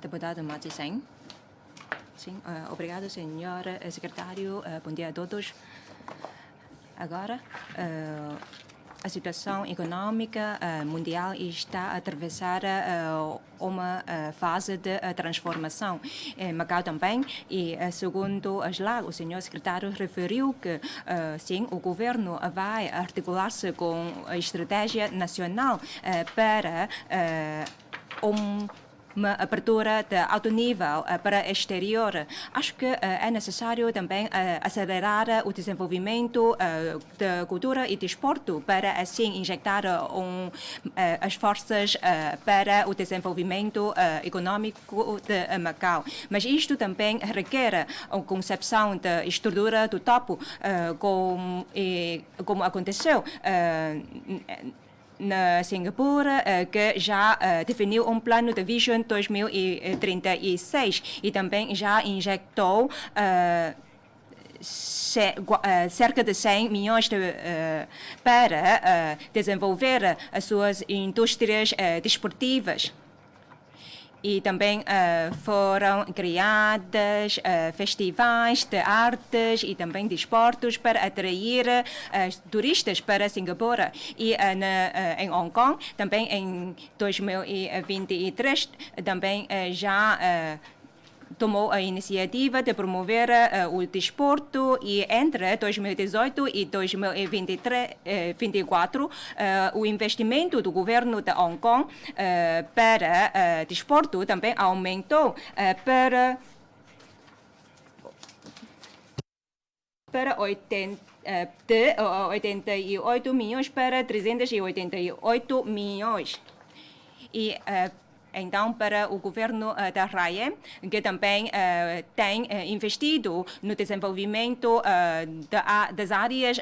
Deputado Matisen. Sim, obrigado, senhor secretário. Bom dia a todos. Agora, a situação econômica mundial está a atravessar uma fase de transformação. Macau também, e segundo o senhor secretário referiu que, sim, o governo vai articular-se com a estratégia nacional para uma abertura de alto nível para o exterior. Acho que é necessário também acelerar o desenvolvimento da cultura e desporto para assim injetar as forças para o desenvolvimento econômico de Macau. Mas isto também requer a concepção da estrutura do topo, como aconteceu na Singapura, que já definiu um plano de Vision 2036 e também já injetou cerca de 100 milhões para desenvolver as suas indústrias desportivas. E também foram criadas festivais de artes e também de esportes para atrair turistas para Singapura. E em Hong Kong, também em 2023, também já tomou a iniciativa de promover o desporto e entre 2018 e 2024 o investimento do governo de Hong Kong para desporto também aumentou para 88 milhões para 388 milhões. E então, para o governo da RAE, que também tem investido no desenvolvimento das áreas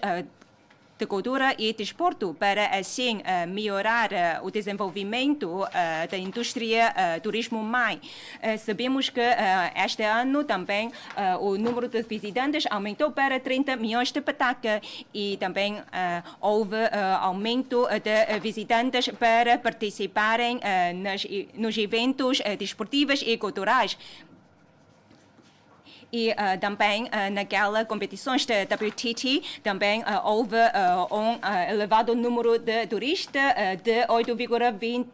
de cultura e desporto para assim melhorar o desenvolvimento da indústria turismo mais. Sabemos que este ano também o número de visitantes aumentou para 30 milhões de patacas e também houve aumento de visitantes para participarem nos eventos desportivos e culturais. E também naquelas competições de WTT também houve elevado número de turistas de 8,20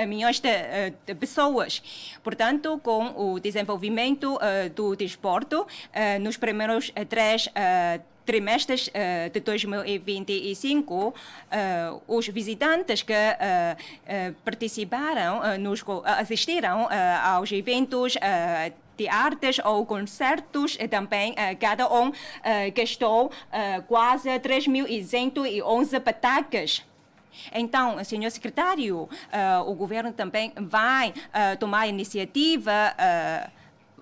milhões de pessoas. Portanto, com o desenvolvimento do desporto nos primeiros 3 trimestres de 2025, os visitantes que participaram, assistiram aos eventos de artes ou concertos, também cada gastou quase 3.111 patacas. Então, senhor secretário, o governo também vai tomar iniciativa,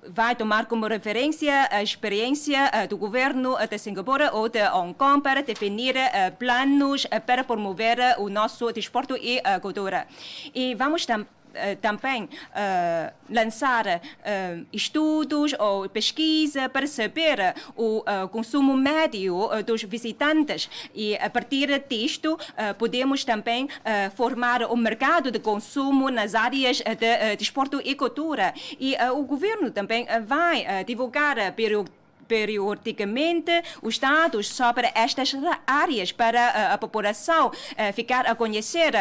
vai tomar como referência a experiência do governo de Singapura ou de Hong Kong para definir planos para promover o nosso desporto e cultura. E vamos também lançar estudos ou pesquisa para saber o consumo médio dos visitantes e a partir disto podemos também formar um mercado de consumo nas áreas de desporto e cultura e o governo também vai divulgar periodicamente os dados sobre estas áreas para a população ficar a conhecer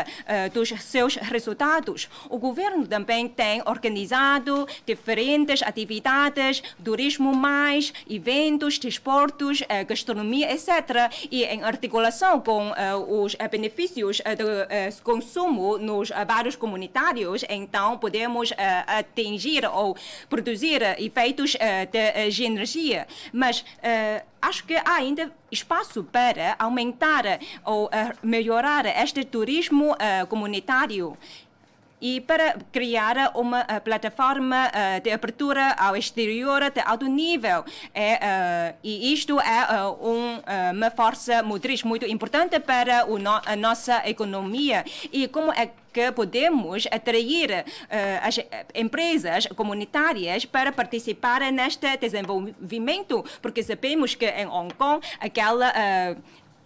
dos seus resultados. O governo também tem organizado diferentes atividades, turismo mais, eventos, desportos, gastronomia, etc. E em articulação com os benefícios do consumo nos bairros comunitários, então podemos atingir ou produzir efeitos de sinergia. Mas acho que há ainda espaço para aumentar ou melhorar este turismo comunitário e para criar uma plataforma de abertura ao exterior de alto nível. E isto é uma força motriz muito importante para a nossa economia. E como é que podemos atrair as empresas comunitárias para participar neste desenvolvimento? Porque sabemos que em Hong Kong aquela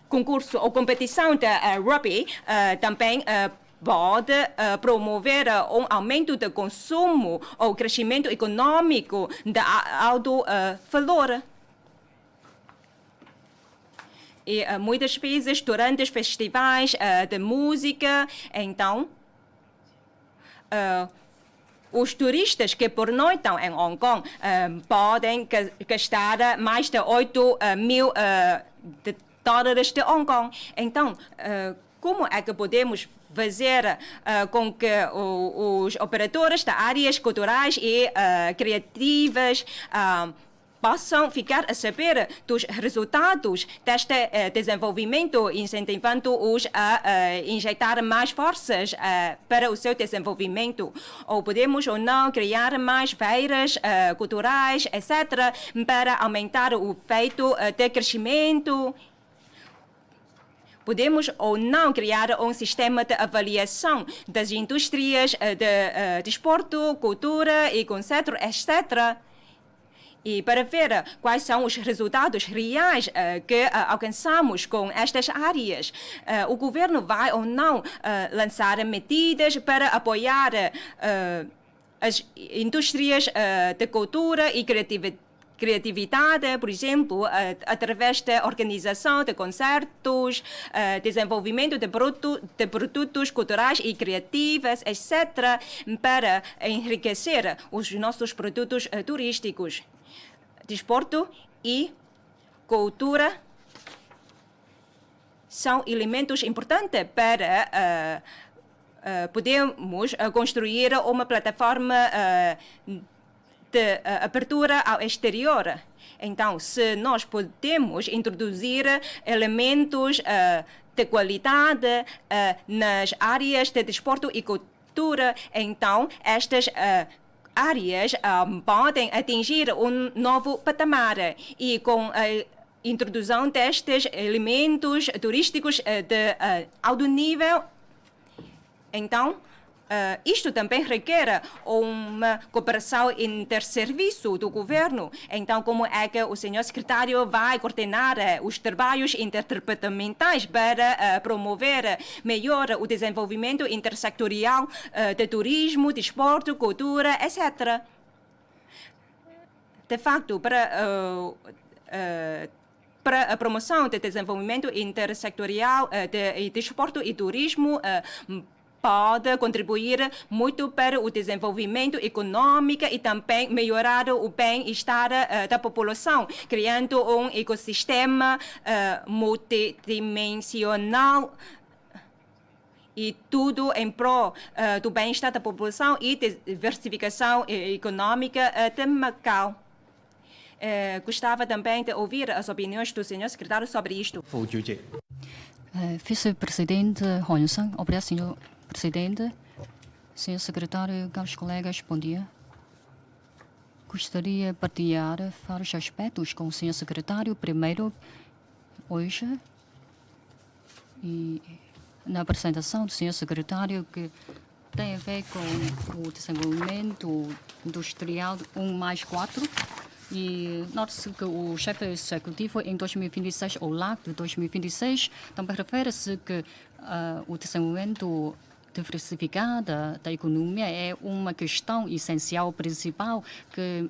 concurso ou competição de rugby também pode promover um aumento do consumo ou crescimento econômico de alto valor. E muitas vezes, durante os festivais de música, então, os turistas que pernoitam em Hong Kong podem gastar mais de 8 mil dólares de Hong Kong. Então, como é que podemos fazer com que os operadores de áreas culturais e criativas possam ficar a saber dos resultados deste desenvolvimento, incentivando-os a injetar mais forças para o seu desenvolvimento. Ou podemos ou não criar mais feiras culturais, etc., para aumentar o efeito de crescimento. Podemos ou não criar um sistema de avaliação das indústrias de desporto, cultura e concerto, etc., e para ver quais são os resultados reais que alcançamos com estas áreas. O governo vai ou não lançar medidas para apoiar as indústrias de cultura e criatividade, por exemplo, através da organização de concertos, desenvolvimento de produtos culturais e criativos, etc., para enriquecer os nossos produtos turísticos. Desporto e cultura são elementos importantes para podermos construir uma plataforma de abertura ao exterior. Então, se nós podemos introduzir elementos de qualidade nas áreas de desporto e cultura, então estas áreas podem atingir um novo patamar e com a introdução destes elementos turísticos de alto nível, então isto também requer uma cooperação interserviço do governo. Então, como é que o senhor secretário vai coordenar os trabalhos interdepartamentais para promover melhor o desenvolvimento intersectorial de turismo, desporto, cultura, etc.? De facto, para a promoção do desenvolvimento intersectorial de desporto e turismo, pode contribuir muito para o desenvolvimento econômico e também melhorar o bem-estar da população, criando um ecossistema multidimensional e tudo em prol do bem-estar da população e diversificação econômica de Macau. Gostava também de ouvir as opiniões do senhor secretário sobre isto. Vice-presidente Hong Yunsang, obrigado, senhor presidente. Senhor secretário, caros colegas, bom dia. Gostaria de partilhar vários aspectos com o senhor secretário. Primeiro, hoje, e na apresentação do senhor secretário, que tem a ver com o desenvolvimento industrial 1+4. E nota-se que o chefe executivo em 2026, ou lá de 2026, também refere-se que o desenvolvimento diversificado da economia é uma questão essencial, principal, que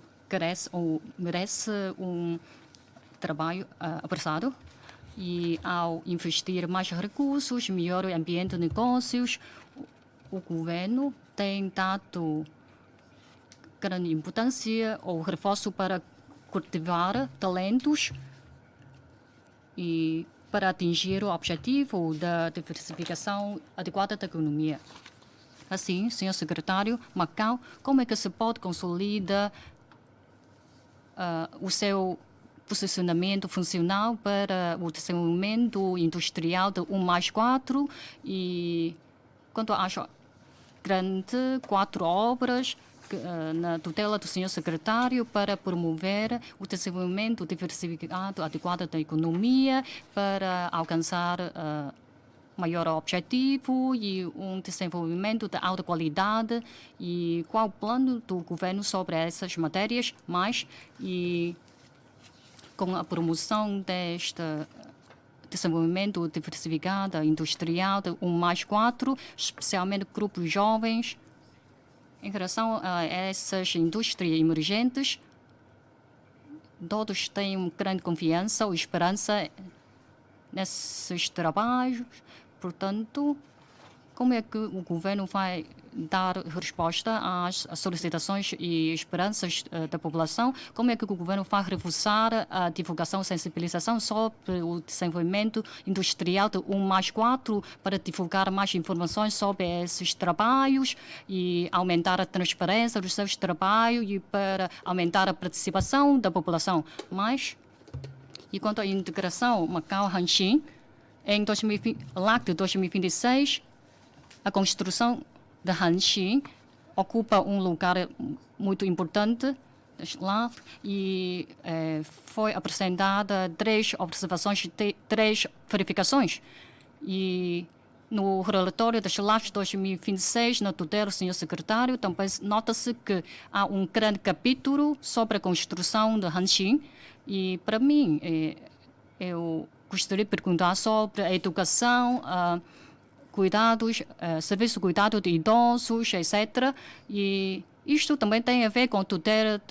merece um trabalho apressado. E ao investir mais recursos, melhor o ambiente de negócios, o governo tem dado grande importância ou reforço para cultivar talentos e para atingir o objetivo da diversificação adequada da economia. Assim, senhor secretário, Macau, como é que se pode consolidar o seu posicionamento funcional para o desenvolvimento industrial de 1+4 e quanto às grandes 4 obras na tutela do senhor secretário para promover o desenvolvimento diversificado adequado da economia para alcançar maior objetivo e um desenvolvimento de alta qualidade, e qual o plano do governo sobre essas matérias, mais e com a promoção deste desenvolvimento diversificado industrial de 1+4, especialmente grupos jovens. Em relação a essas indústrias emergentes, todos têm grande confiança ou esperança nesses trabalhos. Portanto, como é que o governo vai dar resposta às solicitações e esperanças da população? Como é que o governo vai reforçar a divulgação e sensibilização sobre o desenvolvimento industrial de 1+4 para divulgar mais informações sobre esses trabalhos e aumentar a transparência dos seus trabalhos e para aumentar a participação da população? E quanto à integração Macau-Hanshin, em LAC de 2026, a construção de Hanshin ocupa um lugar muito importante lá e foi apresentada 3 observações, 3 verificações. E no relatório das LAC de 2026, na tutela do senhor secretário, também nota-se que há um grande capítulo sobre a construção de Hanshin. E, para mim, eu gostaria de perguntar sobre a educação, cuidados, serviço de cuidado de idosos, etc. E isto também tem a ver com a tutela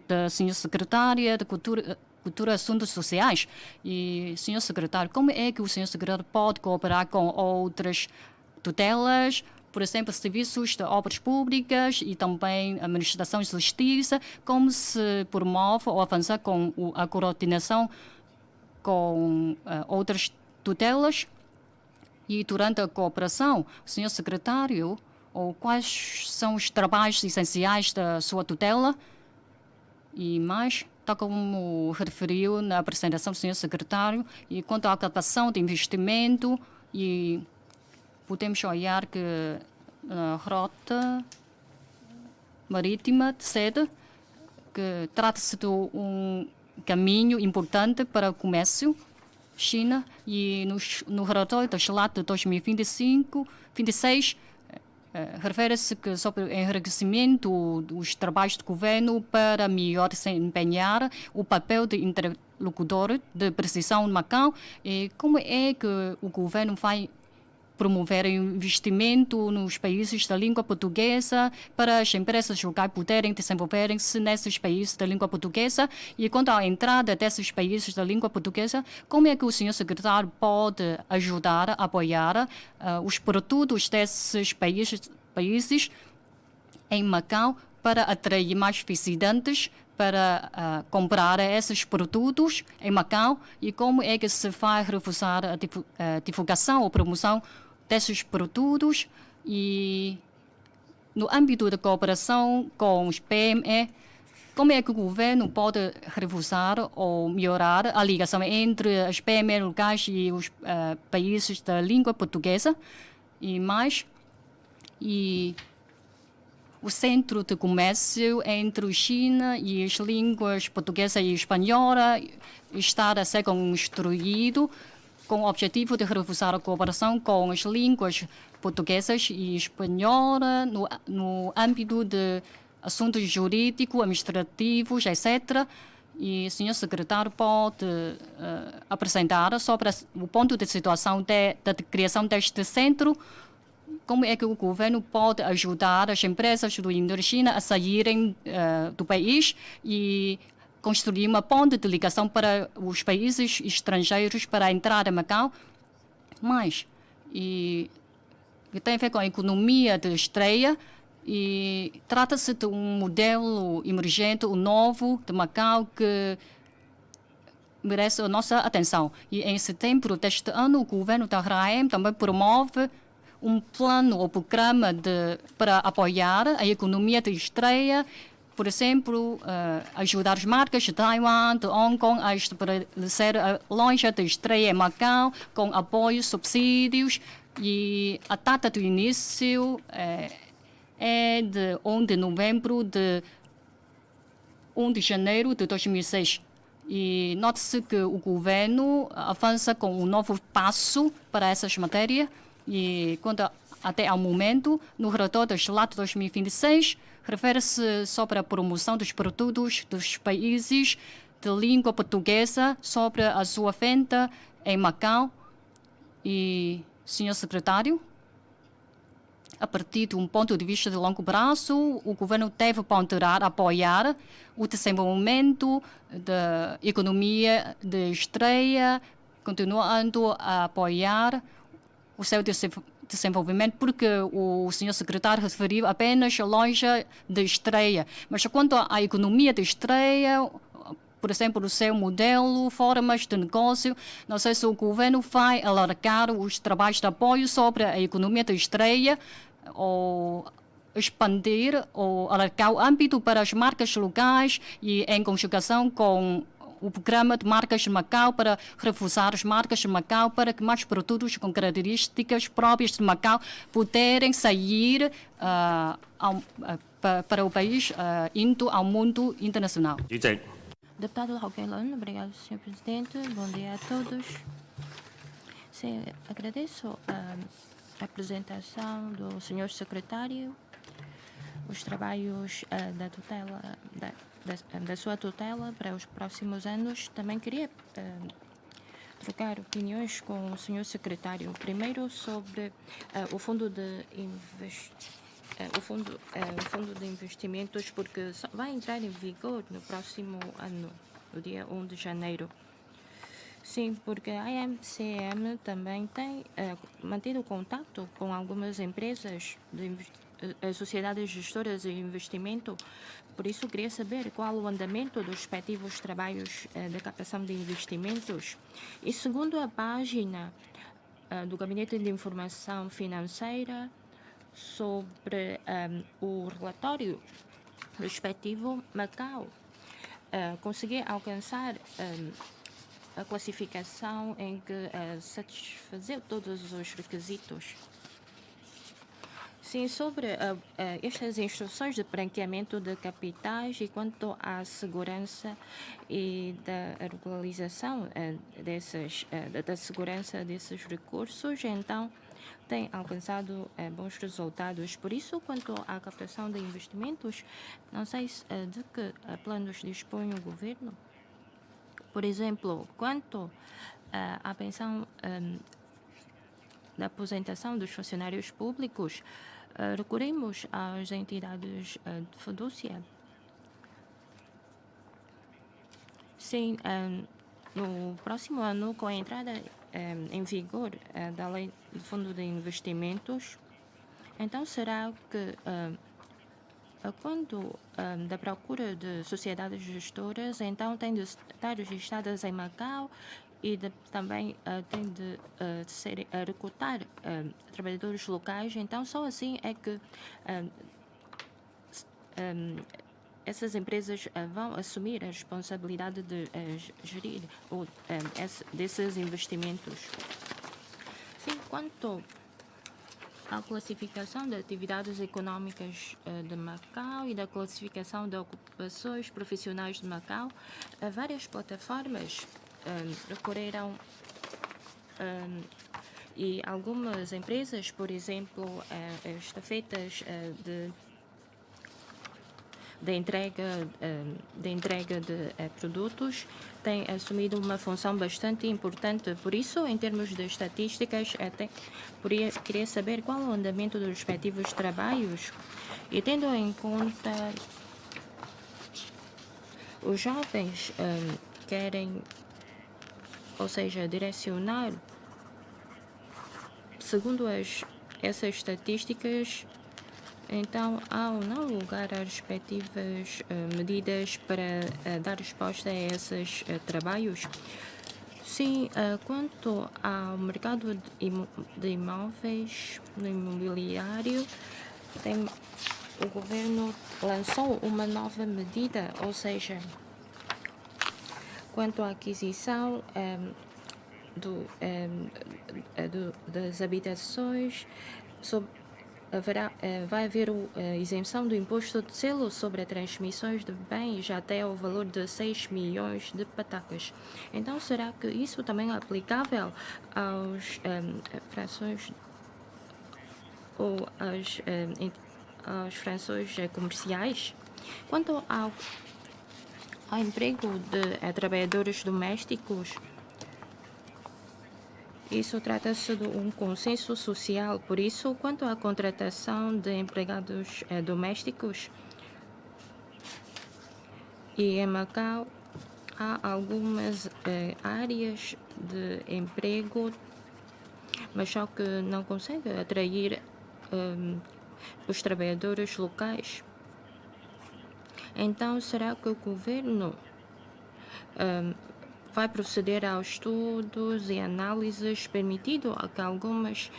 da senhora secretária de Cultura e Assuntos Sociais. E, senhor secretário, como é que o senhor secretário pode cooperar com outras tutelas, por exemplo, serviços de obras públicas e também administração de justiça, como se promove ou avança com a coordenação com outras tutelas? E durante a cooperação, o senhor secretário, quais são os trabalhos essenciais da sua tutela? E mais, tal como referiu na apresentação do senhor secretário, e quanto à captação de investimento, e podemos olhar que na rota marítima de sede, que trata-se de um caminho importante para o comércio China, e no relatório da LAC de 2026 refere-se que sobre o enriquecimento dos trabalhos do governo para melhor desempenhar o papel de interlocutor de precisão de Macau. E como é que o governo vai promover o investimento nos países da língua portuguesa para as empresas locais poderem desenvolverem-se nesses países da língua portuguesa? E quanto à entrada desses países da língua portuguesa, como é que o senhor secretário pode ajudar a apoiar os produtos desses países em Macau para atrair mais visitantes para comprar esses produtos em Macau? E como é que se vai reforçar a divulgação ou promoção desses produtos? E no âmbito da cooperação com os PME, como é que o governo pode reforçar ou melhorar a ligação entre as PME locais e os países da língua portuguesa? E mais, o centro de comércio entre a China e as línguas portuguesa e espanhola está a ser construído com o objetivo de reforçar a cooperação com as línguas portuguesas e espanhola no âmbito de assuntos jurídicos, administrativos, etc. E o senhor secretário pode apresentar sobre o ponto de situação da criação deste centro. Como é que o governo pode ajudar as empresas do Indochina a saírem do país e construir uma ponte de ligação para os países estrangeiros para entrar em Macau? E tem a ver com a economia de estreia, e trata-se de um modelo emergente, o novo de Macau, que merece a nossa atenção. E em setembro deste ano, o governo da RAM também promove um plano ou programa para apoiar a economia de estreia, por exemplo, ajudar as marcas de Taiwan, de Hong Kong a estabelecer a loja de estreia em Macau com apoio, subsídios, e a data do início é de 1 de novembro de 1 de janeiro de 2006. E note-se que o governo avança com um novo passo para essas matérias. E quanto até ao momento, no relatório da LAC 2026, refere-se sobre a promoção dos produtos dos países de língua portuguesa sobre a sua venda em Macau. E, senhor secretário, a partir de um ponto de vista de longo prazo, o governo deve ponderar, apoiar o desenvolvimento da economia de estreia, continuando a apoiar o seu desenvolvimento, porque o senhor secretário referiu apenas a loja de estreia. Mas quanto à economia de estreia, por exemplo, o seu modelo, formas de negócio, não sei se o governo vai alargar os trabalhos de apoio sobre a economia de estreia ou expandir ou alargar o âmbito para as marcas locais e em conjugação com o programa de marcas de Macau para reforçar as marcas de Macau para que mais produtos com características próprias de Macau puderem sair para o país, indo ao mundo internacional. Deputado Roquelano, obrigado, Sr. Presidente. Bom dia a todos. Sim, agradeço a apresentação do Sr. Secretário, os trabalhos da tutela, da sua tutela para os próximos anos. Também queria trocar opiniões com o Sr. Secretário. Primeiro sobre o Fundo de o fundo de investimentos, porque vai entrar em vigor no próximo ano, no dia 1 de janeiro. Sim, porque a AMCM também tem mantido contato com algumas empresas, sociedades gestoras de investimento. Por isso, queria saber qual o andamento dos respectivos trabalhos de captação de investimentos. E segundo a página do Gabinete de Informação Financeira, sobre o relatório respectivo, Macau conseguiu alcançar a classificação em que satisfazeu todos os requisitos. Sim, sobre estas instruções de branqueamento de capitais e quanto à segurança e da regularização da segurança desses recursos, então tem alcançado bons resultados. Por isso, quanto à captação de investimentos, não sei de que planos dispõe o governo. Por exemplo, quanto à pensão da aposentação dos funcionários públicos, recorremos às entidades de fidúcia. Sim, no próximo ano, com a entrada em vigor da Lei do Fundo de Investimentos, então será que quando da procura de sociedades gestoras, então tem de estar registradas em Macau e também tem de recrutar trabalhadores locais. Então, só assim é que essas empresas vão assumir a responsabilidade de gerir desses investimentos. Sim, quanto à classificação de atividades econômicas de Macau e da classificação de ocupações profissionais de Macau, várias plataformas recorreram e algumas empresas, por exemplo, estafetas de entrega de produtos, têm assumido uma função bastante importante. Por isso, em termos de estatísticas, até queria saber qual é o andamento dos respectivos trabalhos e tendo em conta os jovens querem, ou seja, direcionar, segundo essas estatísticas, então há ou não lugar às respectivas medidas para dar resposta a esses trabalhos? Sim, quanto ao mercado de imóveis, no imobiliário, o governo lançou uma nova medida, ou seja, quanto à aquisição das habitações, vai haver isenção do imposto de selo sobre as transmissões de bens até ao valor de 6 milhões de patacas. Então, será que isso também é aplicável aos frações ou às frações comerciais? Quanto ao emprego de trabalhadores domésticos, Isso trata-se de um consenso social. Por isso, quanto à contratação de empregados domésticos, e em Macau há algumas áreas de emprego, mas só que não consegue atrair os trabalhadores locais. Então, será que o governo vai proceder aos estudos e análises permitindo que algumas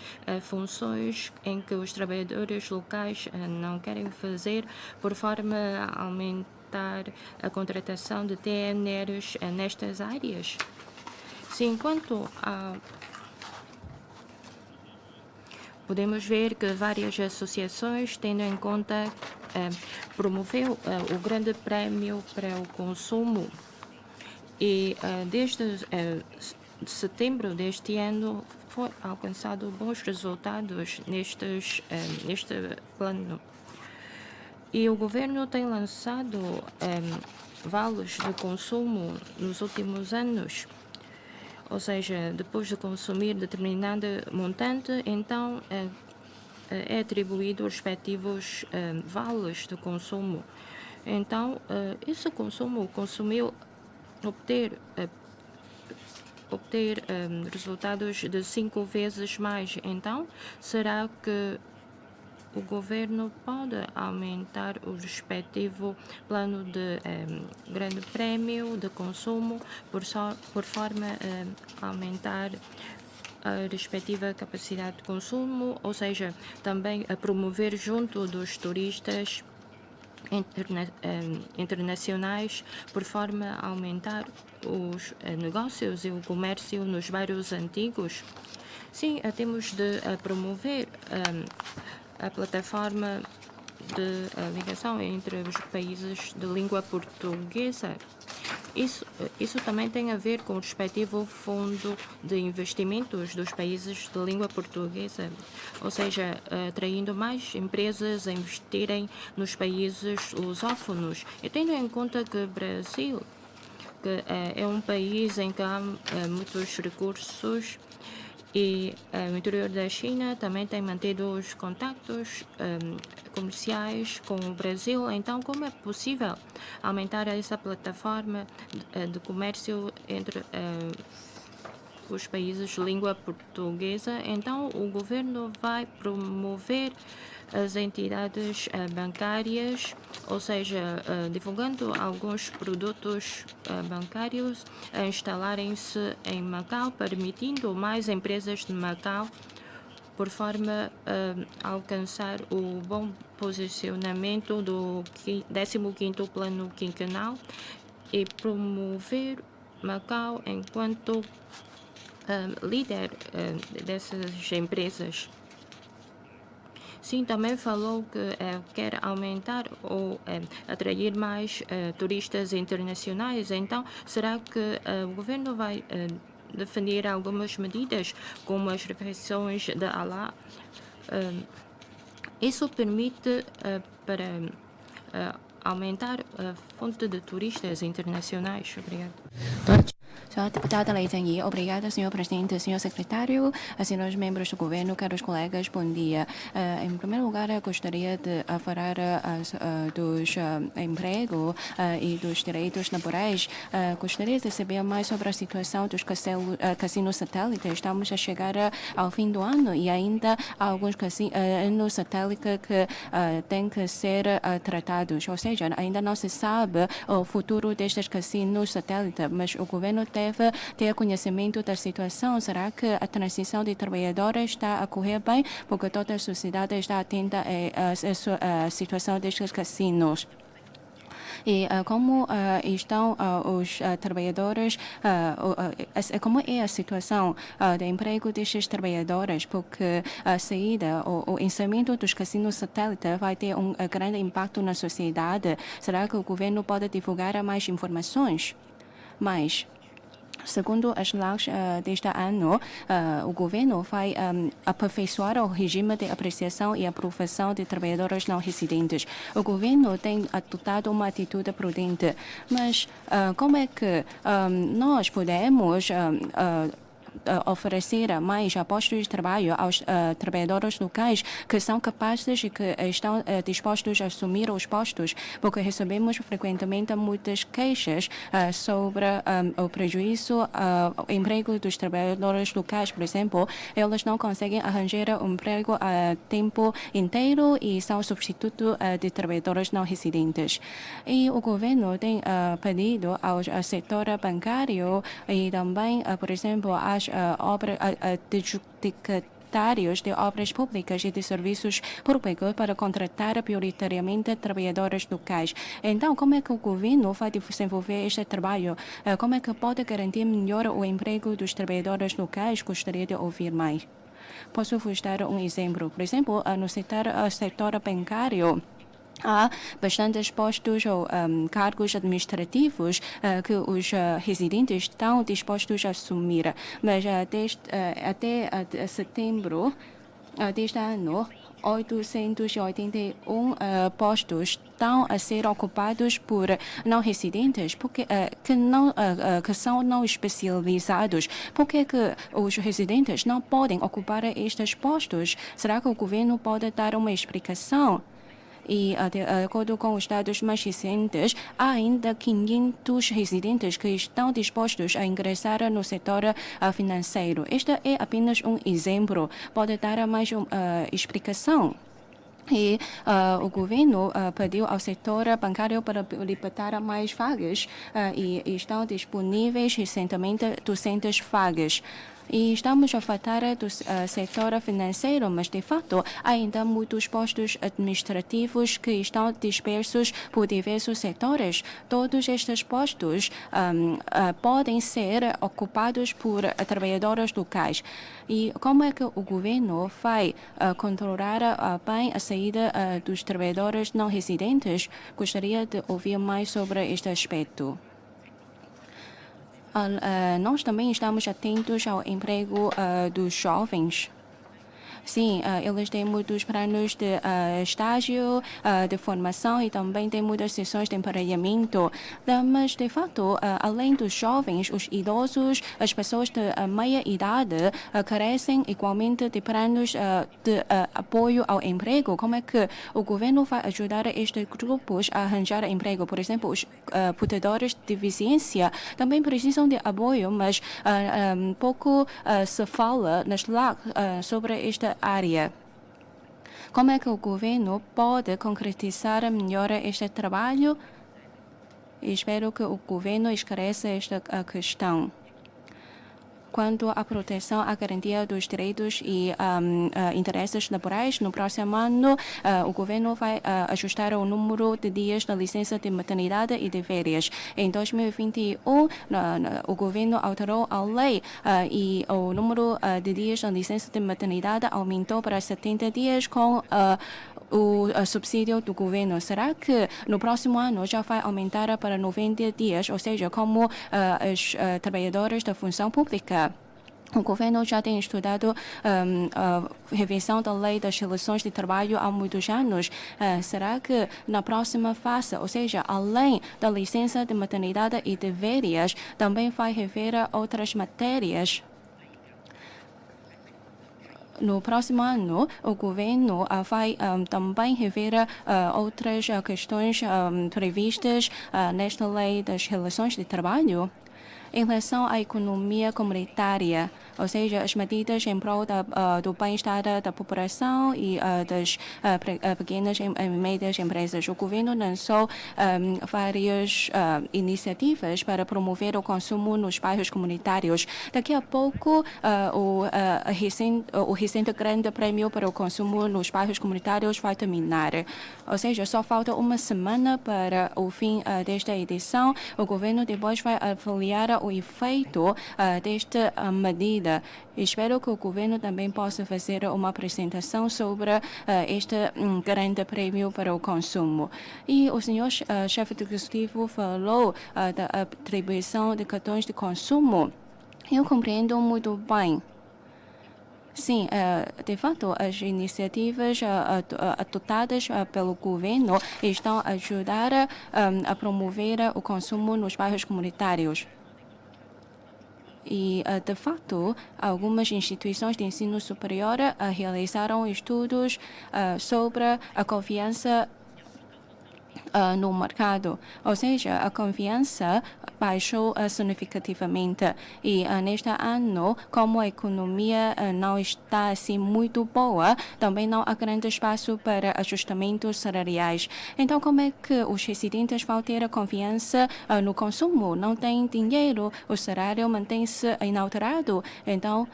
funções em que os trabalhadores locais não querem fazer, por forma a aumentar a contratação de TNRs nestas áreas? Sim, quanto a... Podemos ver que várias associações, tendo em conta, promoveu o Grande Prémio para o Consumo. E desde setembro deste ano foi alcançado bons resultados neste plano. E o governo tem lançado vales de consumo nos últimos anos. Ou seja, depois de consumir determinado montante, então é atribuído os respectivos vales de consumo. Então, esse consumo consumiu obter resultados de 5 vezes mais. Então, será que o governo pode aumentar o respectivo plano de grande prémio de consumo por forma a aumentar a respectiva capacidade de consumo, ou seja, também a promover junto dos turistas internacionais por forma a aumentar os negócios e o comércio nos bairros antigos? Sim, temos de promover a plataforma de ligação entre os países de língua portuguesa. Isso também tem a ver com o respectivo fundo de investimentos dos países de língua portuguesa, ou seja, atraindo mais empresas a investirem nos países lusófonos. E tendo em conta que o Brasil é um país em que há muitos recursos, e o interior da China também tem mantido os contactos comerciais com o Brasil. Então, como é possível aumentar essa plataforma de comércio entre os países de língua portuguesa? Então, o governo vai promover as entidades bancárias, ou seja, divulgando alguns produtos bancários, a instalarem-se em Macau, permitindo mais empresas de Macau, por forma a alcançar o bom posicionamento do 15º Plano Quinquenal e promover Macau enquanto líder dessas empresas. Sim, também falou que quer aumentar ou atrair mais turistas internacionais. Então, será que o governo vai definir algumas medidas, como as refeições de Alá? Isso permite para aumentar a fonte de turistas internacionais. Obrigada. Senhora deputada Leitani, obrigada, senhor presidente, senhor secretário, senhores membros do governo, caros colegas, bom dia. Em primeiro lugar, gostaria de falar dos emprego e dos direitos laborais. Gostaria de saber mais sobre a situação dos cassinos satélites. Estamos a chegar ao fim do ano e ainda há alguns cassinos satélites que têm que ser tratados. Ou seja, ainda não se sabe o futuro destes cassinos satélites, mas o governo deve ter conhecimento da situação. Será que a transição de trabalhadores está a correr bem? Porque toda a sociedade está atenta à situação destes cassinos. E como estão os trabalhadores, como é a situação de emprego destes trabalhadores, porque a saída, o encerramento dos cassinos satélites vai ter um grande impacto na sociedade. Será que o governo pode divulgar mais informações? Mas, segundo as leis deste ano, o governo vai aperfeiçoar o regime de apreciação e aprovação de trabalhadores não residentes. O governo tem adotado uma atitude prudente, mas como é que nós podemos oferecer mais postos de trabalho aos trabalhadores locais que são capazes e que estão dispostos a assumir os postos, porque recebemos frequentemente muitas queixas sobre o prejuízo ao emprego dos trabalhadores locais, por exemplo. Eles não conseguem arranjar um emprego a tempo inteiro e são substituto de trabalhadores não residentes. E o governo tem pedido ao setor bancário e também, por exemplo, às obras adjudicatários de obras públicas e de serviços públicos para contratar prioritariamente trabalhadores locais. Então, como é que o governo vai desenvolver este trabalho? Como é que pode garantir melhor o emprego dos trabalhadores locais? Gostaria de ouvir mais. Posso vos dar um exemplo. Por exemplo, no setor bancário, há bastantes postos ou cargos administrativos que os residentes estão dispostos a assumir. Mas até setembro deste ano, 881 postos estão a ser ocupados por não residentes que são não especializados. Por que os residentes não podem ocupar estes postos? Será que o governo pode dar uma explicação? E, de acordo com os dados mais recentes, há ainda 500 residentes que estão dispostos a ingressar no setor financeiro. Este é apenas um exemplo. Pode dar mais uma explicação? E o governo pediu ao setor bancário para libertar mais vagas e estão disponíveis recentemente 200 vagas. E estamos a falar do setor financeiro, mas de fato há ainda muitos postos administrativos que estão dispersos por diversos setores. Todos estes postos podem ser ocupados por trabalhadores locais. E como é que o governo vai controlar bem a saída dos trabalhadores não residentes? Gostaria de ouvir mais sobre este aspecto. Nós também estamos atentos ao emprego dos jovens. Sim, eles têm muitos planos de estágio, de formação e também têm muitas sessões de emparelhamento. Mas, de fato, além dos jovens, os idosos, as pessoas de meia idade carecem igualmente de planos de apoio ao emprego. Como é que o governo vai ajudar estes grupos a arranjar emprego? Por exemplo, os portadores de deficiência também precisam de apoio, mas pouco se fala nas LAC sobre esta área. Como é que o governo pode concretizar melhor este trabalho? Espero que o governo esclareça esta questão. Quanto à proteção à garantia dos direitos e interesses laborais, no próximo ano, o governo vai ajustar o número de dias da licença de maternidade e de férias. Em 2021, o governo alterou a lei e o número de dias da licença de maternidade aumentou para 70 dias com o subsídio do governo. Será que no próximo ano já vai aumentar para 90 dias, ou seja, como os trabalhadores da função pública? O governo já tem estudado a revisão da lei das relações de trabalho há muitos anos. Será que na próxima fase, ou seja, além da licença de maternidade e de férias, também vai rever outras matérias? No próximo ano, o governo vai também rever outras questões previstas nesta lei das relações de trabalho. Em relação à economia comunitária, ou seja, as medidas em prol do bem-estar da população e das pequenas e médias empresas. O governo lançou várias iniciativas para promover o consumo nos bairros comunitários. Daqui a pouco, o recente grande prêmio para o consumo nos bairros comunitários vai terminar. Ou seja, só falta uma semana para o fim desta edição. O governo depois vai avaliar o efeito desta medida. Espero que o governo também possa fazer uma apresentação sobre este grande prêmio para o consumo. E o senhor chefe do executivo falou da atribuição de cartões de consumo. Eu compreendo muito bem. Sim, de fato, as iniciativas adotadas pelo governo estão a ajudar a promover o consumo nos bairros comunitários. E, de fato, algumas instituições de ensino superior realizaram estudos sobre a confiança no mercado, ou seja, a confiança baixou significativamente e neste ano, como a economia não está assim muito boa, também não há grande espaço para ajustamentos salariais. Então, como é que os residentes vão ter confiança no consumo? Não tem dinheiro, o salário mantém-se inalterado. Então,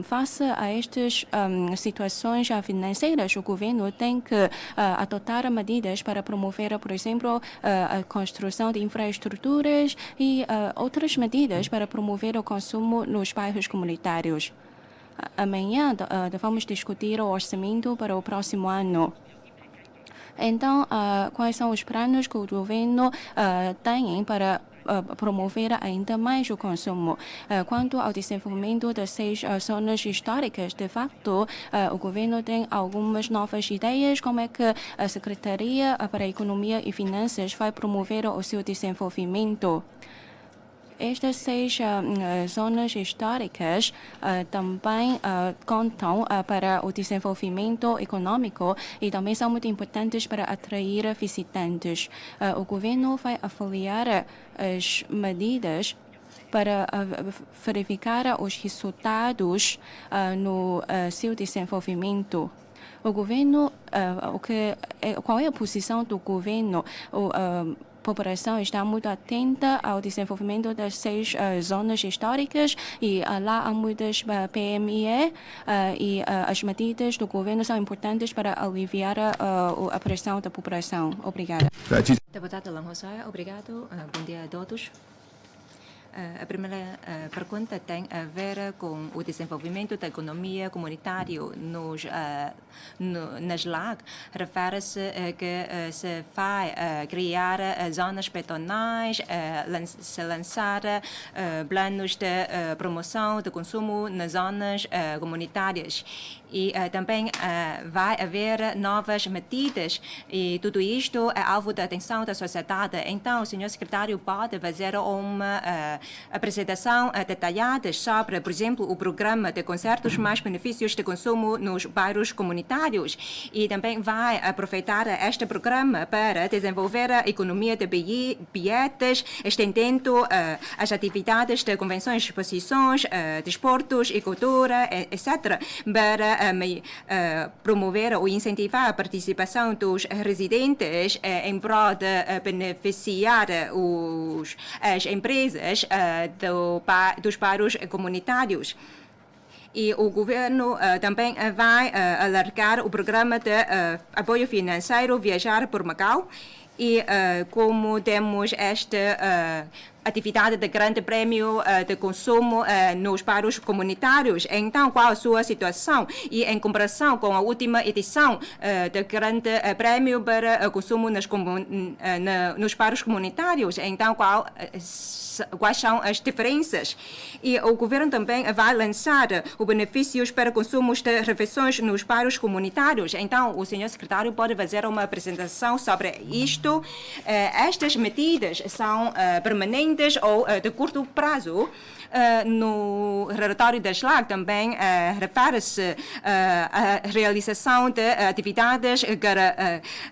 face a estas situações financeiras, o governo tem que adotar medidas para promover, por exemplo, a construção de infraestruturas e outras medidas para promover o consumo nos bairros comunitários. Amanhã vamos discutir o orçamento para o próximo ano. Então, quais são os planos que o governo tem para promover ainda mais o consumo? Quanto ao desenvolvimento das 6 zonas históricas, de fato, o governo tem algumas novas ideias, como é que a Secretaria para a Economia e Finanças vai promover o seu desenvolvimento. Estas 6 zonas históricas também contam para o desenvolvimento econômico e também são muito importantes para atrair visitantes. O governo vai avaliar as medidas para verificar os resultados no seu desenvolvimento. O governo, qual é a posição do governo? A população está muito atenta ao desenvolvimento das 6 zonas históricas e lá há muitas PME e as medidas do governo são importantes para aliviar a pressão da população. Obrigada. Deputada Lanhosaia, obrigado. Bom dia a todos. A primeira pergunta tem a ver com o desenvolvimento da economia comunitária nas LAG. Refere-se que se vai criar zonas pedonais, se lançar planos de promoção do consumo nas zonas comunitárias. E também vai haver novas medidas e tudo isto é alvo da atenção da sociedade. Então, o senhor secretário pode fazer uma apresentação detalhada sobre, por exemplo, o programa de concertos mais benefícios de consumo nos bairros comunitários e também vai aproveitar este programa para desenvolver a economia de bilhetes, estendendo as atividades de convenções, exposições, desportos e cultura, etc., para promover ou incentivar a participação dos residentes em prol de beneficiar as empresas dos bairros comunitários. E o governo também vai alargar o programa de apoio financeiro Viajar por Macau. E como temos esta atividade de grande prêmio de consumo nos bairros comunitários, então qual a sua situação? E em comparação com a última edição de grande prêmio para consumo nos bairros comunitários, então quais são as diferenças? E o governo também vai lançar os benefícios para consumos de refeições nos bairros comunitários. Então, o senhor secretário pode fazer uma apresentação sobre isto. Estas medidas são permanentes ou de curto prazo. No relatório da SLAG também refere-se à realização de atividades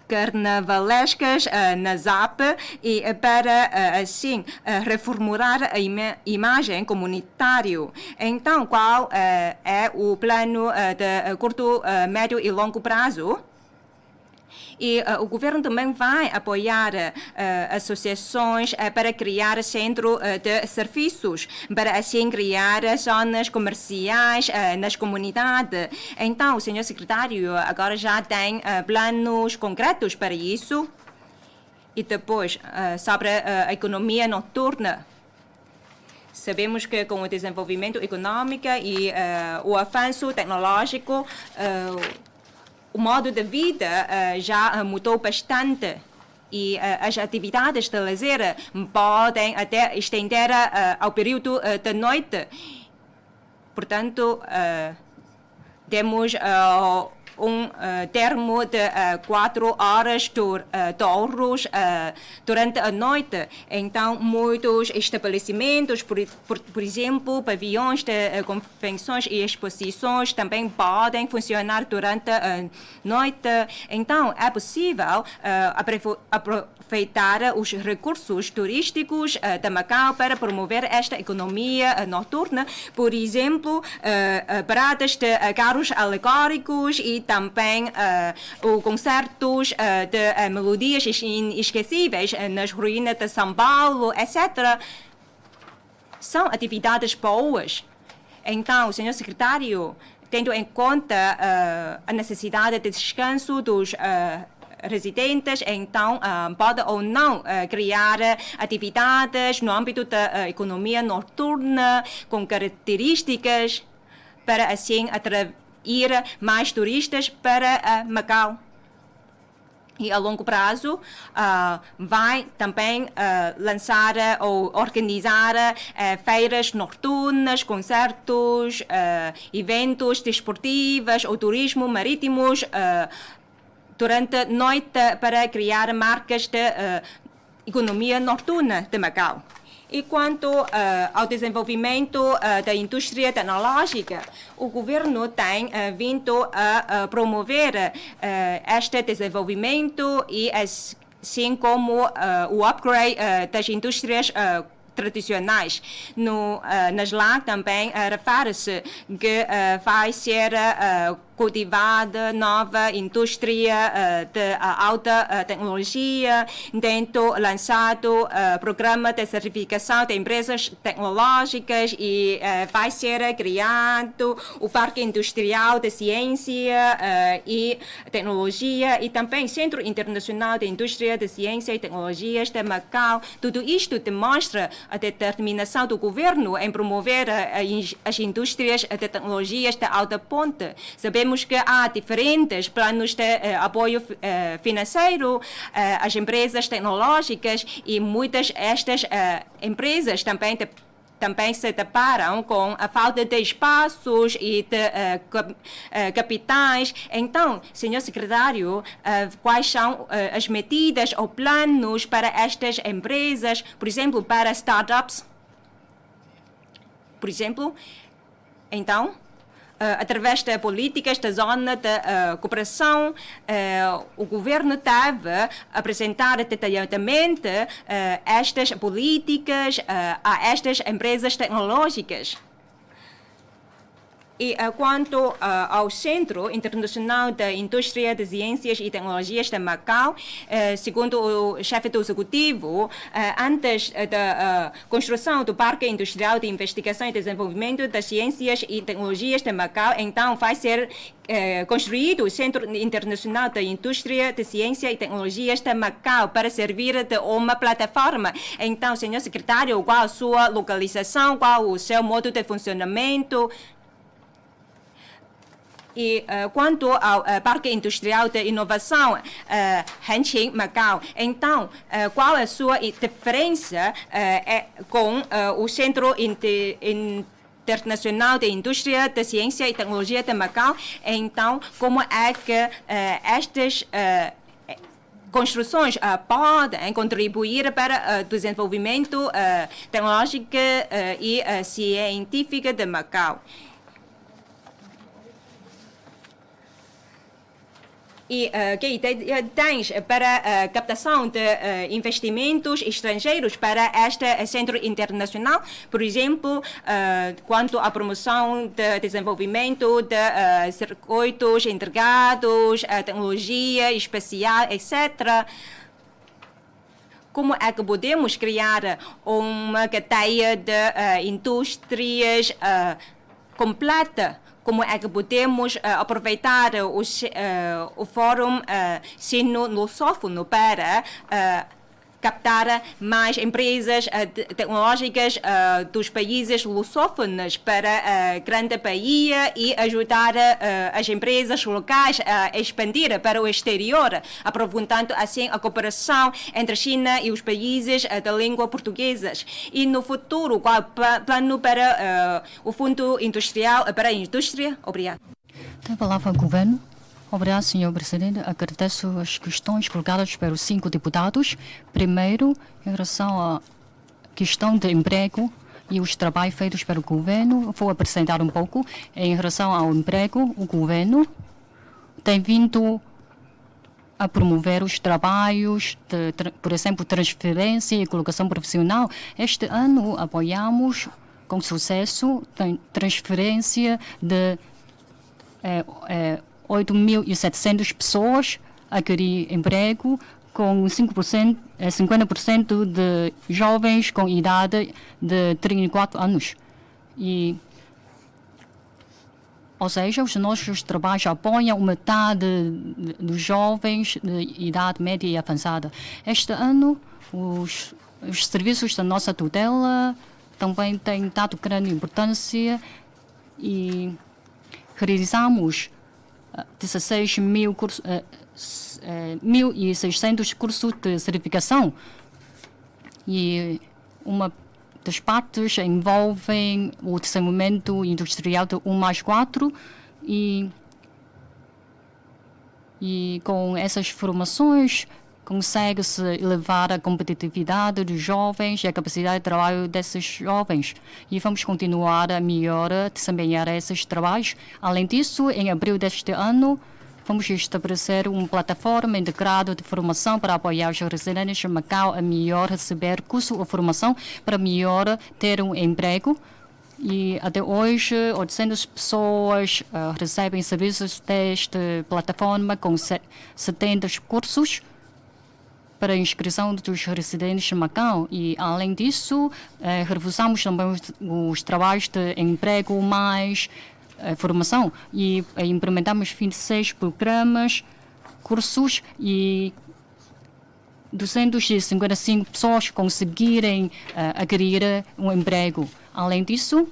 carnavalescas na ZAP e para, assim, reformular a imagem comunitária. Então, qual é o plano de curto, médio e longo prazo? E o governo também vai apoiar associações para criar centro de serviços, para assim criar zonas comerciais nas comunidades. Então, o senhor secretário agora já tem planos concretos para isso. E depois, sobre a economia noturna. Sabemos que com o desenvolvimento econômico e o avanço tecnológico, o modo de vida já mudou bastante e as atividades de lazer podem até estender ao período da noite. Portanto, temos termo de 4 horas de touros durante a noite. Então, muitos estabelecimentos, por exemplo, pavilhões de convenções e exposições também podem funcionar durante a noite. Então, é possível aproveitar os recursos turísticos de Macau para promover esta economia noturna. Por exemplo, paradas de carros alegóricos e também concertos de melodias inesquecíveis nas ruínas de São Paulo, etc. São atividades boas. Então, senhor secretário, tendo em conta a necessidade de descanso dos residentes, então pode ou não criar atividades no âmbito da economia noturna com características para assim atrair mais turistas para Macau. E a longo prazo vai também lançar ou organizar feiras noturnas, concertos, eventos desportivos ou turismo marítimos durante a noite para criar marcas de economia noturna de Macau. E quanto ao desenvolvimento da indústria tecnológica, o governo tem vindo a promover este desenvolvimento e assim como o upgrade das indústrias tradicionais. Nas lá também refere-se que vai ser cultivada nova indústria de alta tecnologia, tendo lançado programa de certificação de empresas tecnológicas e vai ser criado o Parque Industrial de Ciência e Tecnologia e também Centro Internacional de Indústria de Ciência e Tecnologias de Macau. Tudo isto demonstra a determinação do governo em promover as indústrias de tecnologias de alta ponta. Sabemos que há diferentes planos de apoio financeiro às empresas tecnológicas e muitas destas empresas também se deparam com a falta de espaços e de capitais. Então, senhor secretário, quais são as medidas ou planos para estas empresas, por exemplo, para startups? Por exemplo, então, através de políticas da zona de cooperação, o governo deve apresentar detalhadamente estas políticas a estas empresas tecnológicas. E quanto ao Centro Internacional da Indústria de Ciências e Tecnologias de Macau, segundo o chefe do Executivo, antes da construção do Parque Industrial de Investigação e Desenvolvimento das Ciências e Tecnologias de Macau, então vai ser construído o Centro Internacional da Indústria de Ciência e Tecnologias de Macau para servir de uma plataforma. Então, senhor secretário, qual a sua localização, qual o seu modo de funcionamento? E quanto ao Parque Industrial de Inovação Hengqin Macau, então, qual a sua diferença com o Centro Internacional de Indústria de Ciência e Tecnologia de Macau? Então, como é que estas construções podem contribuir para o desenvolvimento tecnológico e científico de Macau? E que ideia tens para a captação de investimentos estrangeiros para este centro internacional? Por exemplo, quanto à promoção de desenvolvimento de circuitos integrados, tecnologia espacial, etc. Como é que podemos criar uma cadeia de indústrias completa? Como é que podemos aproveitar o Fórum Sino-Lusófono para captar mais empresas tecnológicas dos países lusófonos para a Grande Bahia e ajudar as empresas locais a expandir para o exterior, aprofundando assim a cooperação entre a China e os países da língua portuguesa. E no futuro, qual é o plano para o Fundo Industrial para a Indústria? Obrigado. Tem a palavra o Governo. Obrigado, Sr. Presidente. Agradeço as questões colocadas pelos 5 deputados. Primeiro, em relação à questão de emprego e os trabalhos feitos pelo governo, vou apresentar um pouco. Em relação ao emprego, o governo tem vindo a promover os trabalhos, por exemplo, transferência e colocação profissional. Este ano apoiamos com sucesso a transferência de 8.700 pessoas a adquirir emprego, com 50% de jovens com idade de 34 anos. Ou seja, os nossos trabalhos apoiam metade dos jovens de idade média e avançada. Este ano, os serviços da nossa tutela também têm dado grande importância e realizamos 1.600 cursos de certificação. E uma das partes envolvem o desenvolvimento industrial de 1+4 e com essas formações consegue-se elevar a competitividade dos jovens e a capacidade de trabalho desses jovens. E vamos continuar a melhorar, desempenhar esses trabalhos. Além disso, em abril deste ano, vamos estabelecer uma plataforma integrada de formação para apoiar os residentes de Macau a melhor receber curso ou formação para melhor ter um emprego. E até hoje, 800 pessoas recebem serviços desta plataforma com 70 cursos para a inscrição dos residentes de Macau. E, além disso, reforçamos também os trabalhos de emprego mais formação e implementamos 26 programas, cursos e 255 pessoas conseguirem adquirir um emprego. Além disso,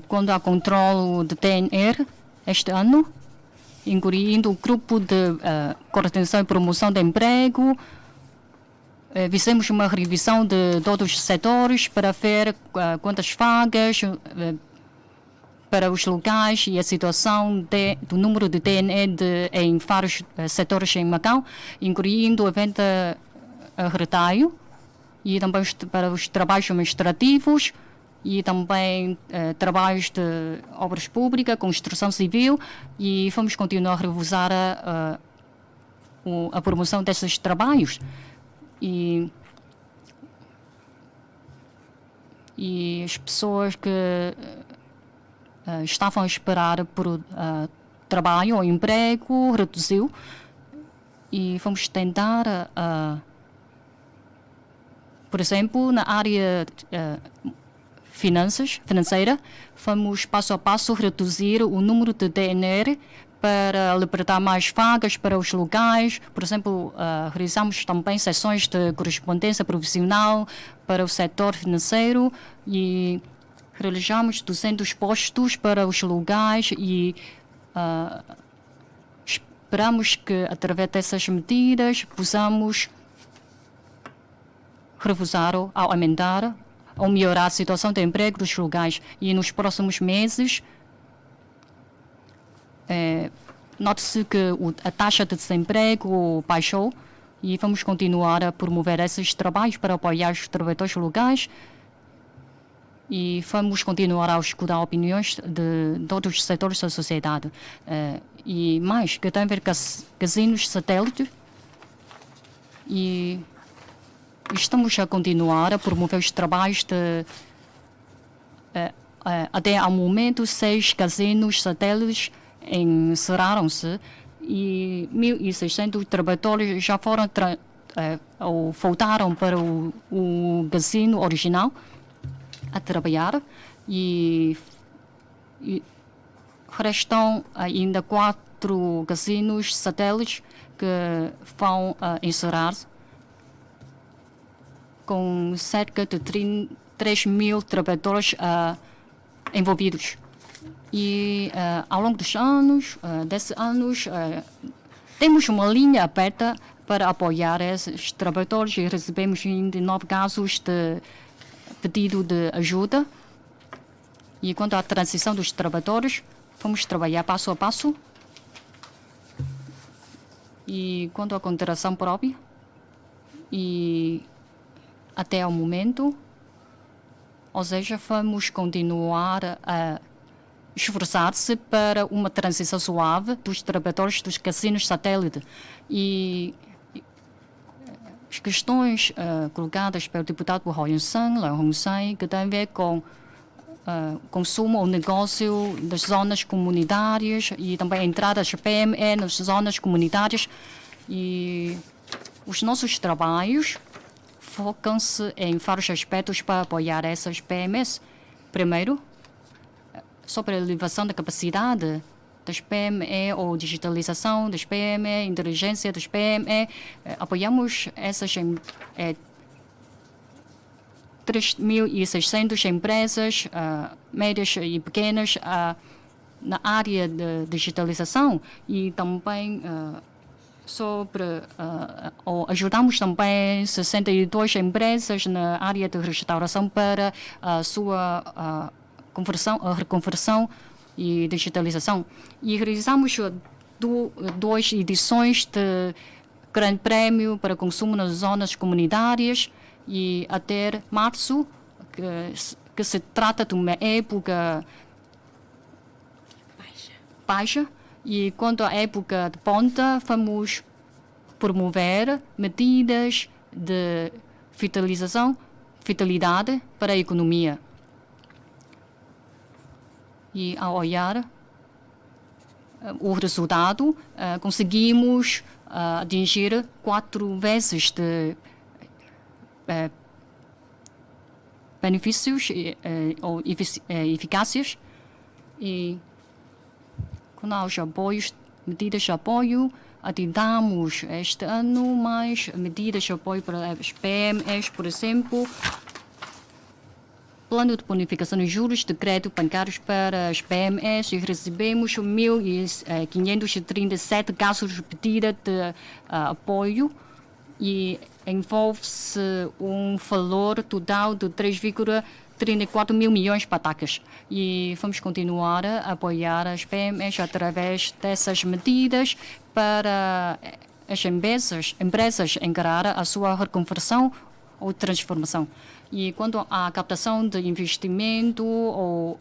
quando há controle de TNR este ano, incluindo o grupo de coordenação e promoção de emprego, fizemos uma revisão de todos os setores para ver quantas vagas para os locais e a situação do número de TNE em vários setores em Macau, incluindo a venda a retalho e também para os trabalhos administrativos e também trabalhos de obras públicas, construção civil, e vamos continuar a revisar a promoção desses trabalhos. E as pessoas que estavam a esperar por trabalho ou emprego reduziu, e vamos tentar, por exemplo, na área financeira, vamos passo a passo reduzir o número de DNR para libertar mais vagas para os locais. Por exemplo, realizamos também sessões de correspondência profissional para o setor financeiro e realizamos 200 postos para os locais e esperamos que, através dessas medidas, possamos reforçar ou aumentar ou melhorar a situação de emprego dos locais. E nos próximos meses, note-se que a taxa de desemprego baixou e vamos continuar a promover esses trabalhos para apoiar os trabalhadores locais e vamos continuar a escutar opiniões de todos os setores da sociedade. E mais, que tem a ver com casinos satélites, e estamos a continuar a promover os trabalhos de até ao momento 6 casinos satélites encerraram-se e 1.600 trabalhadores já foram ou voltaram para o casino original a trabalhar, e restam ainda 4 casinos satélites que vão encerrar-se, com cerca de 3.000 trabalhadores envolvidos. E ao longo dos anos, temos uma linha aberta para apoiar esses trabalhadores e recebemos 29 casos de pedido de ajuda. E quanto à transição dos trabalhadores, vamos trabalhar passo a passo E quanto à contratação própria, e até ao momento, ou seja, vamos continuar a esforçar-se para uma transição suave dos trabalhadores dos cassinos satélite. E as questões colocadas pelo deputado Ho Yun-san, Leung Hong-sai, que têm a ver com consumo ou negócio das zonas comunitárias e também a entrada das PME nas zonas comunitárias. E os nossos trabalhos focam-se em vários aspectos para apoiar essas PMEs. Primeiro, sobre a elevação da capacidade das PME ou digitalização das PME, inteligência das PME, apoiamos essas 3.600 empresas médias e pequenas na área de digitalização e também ou ajudamos também 62 empresas na área de restauração para a sua reconversão e digitalização. E realizamos duas edições de Grande Prémio para consumo nas zonas comunitárias e até março, que se trata de uma época baixa. E quanto à época de ponta, vamos promover medidas de vitalidade para a economia. E ao olhar o resultado, conseguimos atingir 4 vezes de benefícios ou eficácias. E com os medidas de apoio, adotamos este ano mais medidas de apoio para as PMEs, por exemplo, plano de bonificação de juros de crédito bancários para as PMEs e recebemos 1.537 casos de pedido de apoio e envolve-se um valor total de 3,34 mil milhões de patacas. E vamos continuar a apoiar as PMEs através dessas medidas para as empresas encarar a sua reconversão ou transformação. E quanto à captação de investimento ou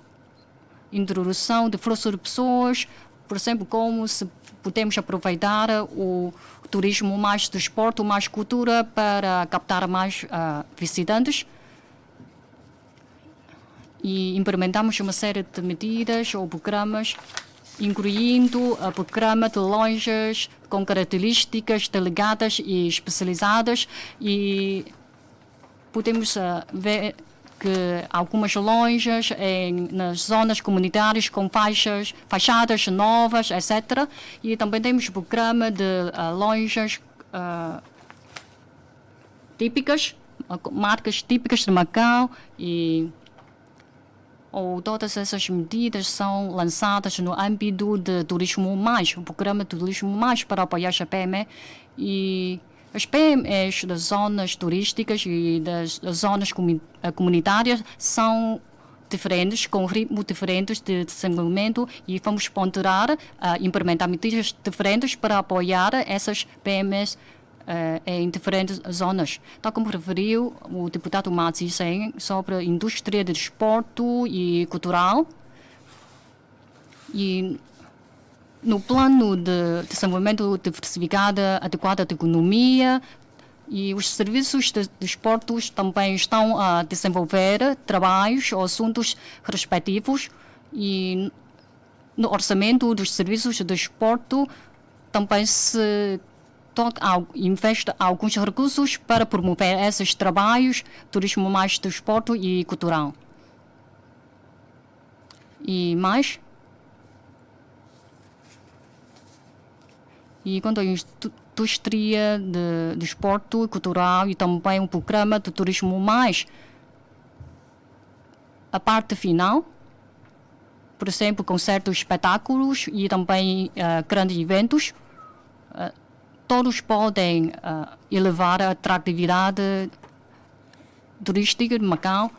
introdução de fluxo de pessoas, por exemplo, como se podemos aproveitar o turismo mais desporto, mais cultura para captar mais visitantes. E implementamos uma série de medidas ou programas, incluindo o programa de lojas com características delegadas e especializadas. E podemos ver que algumas lojas nas zonas comunitárias com fachadas novas, etc. E também temos o programa de lojas típicas, marcas típicas de Macau todas essas medidas são lançadas no âmbito de Turismo Mais, o programa de Turismo Mais para apoiar a PME. E as PMEs das zonas turísticas e das zonas comunitárias são diferentes, com ritmos diferentes de desenvolvimento e vamos ponderar implementar medidas diferentes para apoiar essas PMEs em diferentes zonas. Tal como referiu o deputado Ma Zi-sheng sobre a indústria de desporto e cultural. E no plano de desenvolvimento diversificado adequado da economia, e os serviços de desportos também estão a desenvolver trabalhos ou assuntos respectivos. E no orçamento dos serviços de desporto também se investe alguns recursos para promover esses trabalhos, turismo mais desporto e cultural. E mais? E quanto à indústria de desporto cultural e também um programa de turismo mais, a parte final, por exemplo, concertos, espetáculos e também grandes eventos, todos podem elevar a atratividade turística de Macau.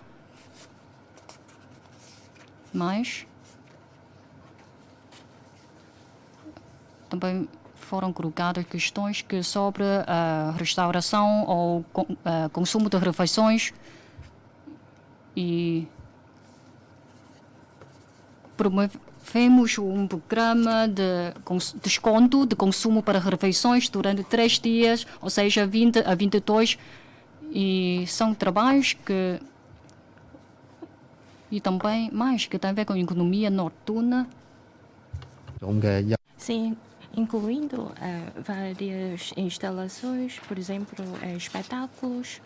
Mas também foram colocadas questões que sobre a restauração ou consumo de refeições e promovemos um programa de desconto de consumo para refeições durante 3 dias, ou seja, 20 a 22, e são trabalhos que e também mais que tem a ver com a economia noturna. Sim, incluindo várias instalações, por exemplo, espetáculos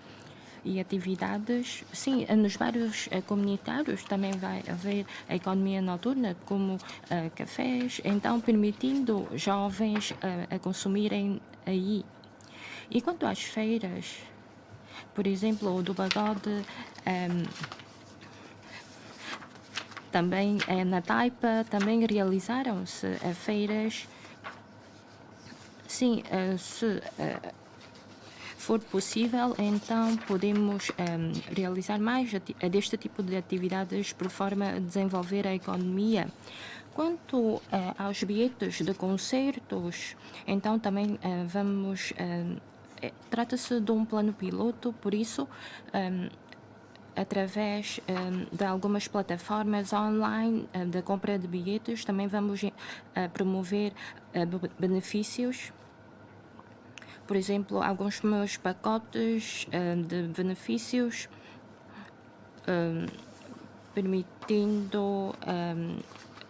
e atividades. Sim, nos bairros comunitários também vai haver a economia noturna, como cafés, então permitindo jovens a consumirem aí. E quanto às feiras, por exemplo, o do Pagode, também na Taipa, também realizaram-se feiras. Sim, se for possível, então podemos realizar mais deste tipo de atividades por forma a desenvolver a economia. Quanto aos bilhetes de concertos, então também vamos... Trata-se de um plano piloto, por isso... através de algumas plataformas online de compra de bilhetes, também vamos promover benefícios. Por exemplo, alguns meus pacotes de benefícios, permitindo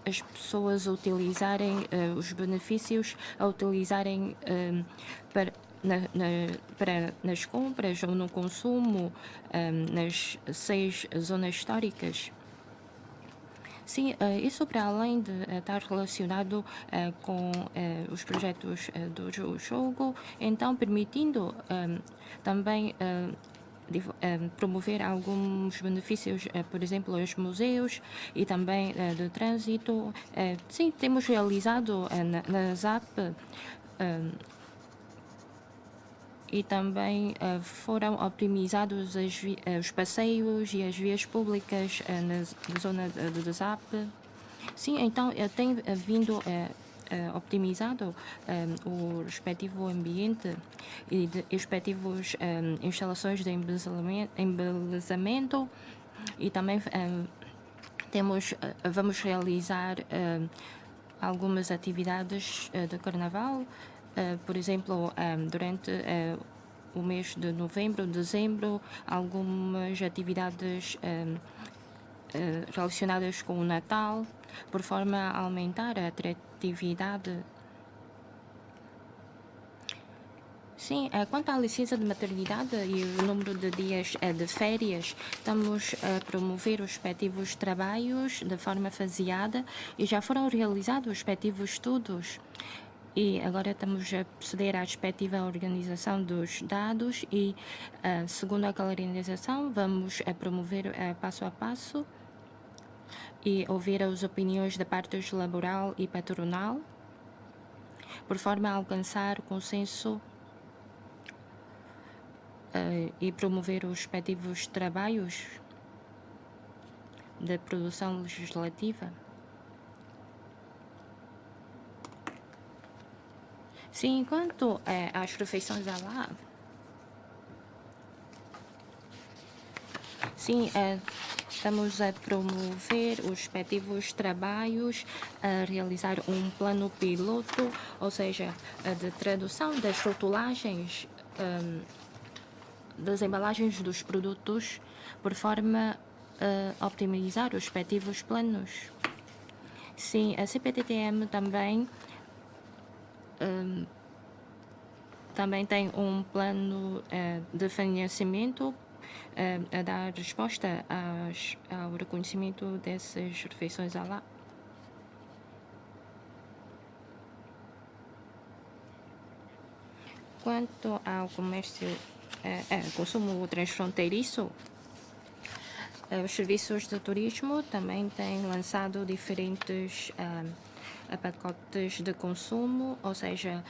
as pessoas utilizarem os benefícios, a utilizarem nas compras ou no consumo nas 6 zonas históricas. Sim, isso para além de estar relacionado com os projetos do jogo, então permitindo também promover alguns benefícios, por exemplo, aos museus e também do trânsito. Sim, temos realizado na ZAP e também foram optimizados os passeios e as vias públicas na zona do ZAP. Sim, então tem vindo optimizado o respectivo ambiente e de respectivos instalações de embelezamento e também vamos realizar algumas atividades de carnaval. Por exemplo, durante o mês de novembro, dezembro, algumas atividades relacionadas com o Natal, por forma a aumentar a atratividade. Sim, quanto à licença de maternidade e o número de dias de férias, estamos a promover os respectivos trabalhos de forma faseada e já foram realizados os respectivos estudos. E agora estamos a proceder à respectiva organização dos dados e, segundo aquela organização, vamos promover passo a passo e ouvir as opiniões da parte laboral e patronal, por forma a alcançar o consenso e promover os respectivos trabalhos de produção legislativa. Sim, quanto às refeições à la, sim, estamos a promover os respectivos trabalhos, a realizar um plano piloto, ou seja, de tradução das rotulagens, das embalagens dos produtos, por forma a optimizar os respectivos planos. Sim, a CPTTM também tem um plano de financiamento a dar resposta ao reconhecimento dessas refeições à la. Quanto ao comércio, consumo transfronteiriço, os serviços de turismo também têm lançado diferentes pacotes de consumo, ou seja,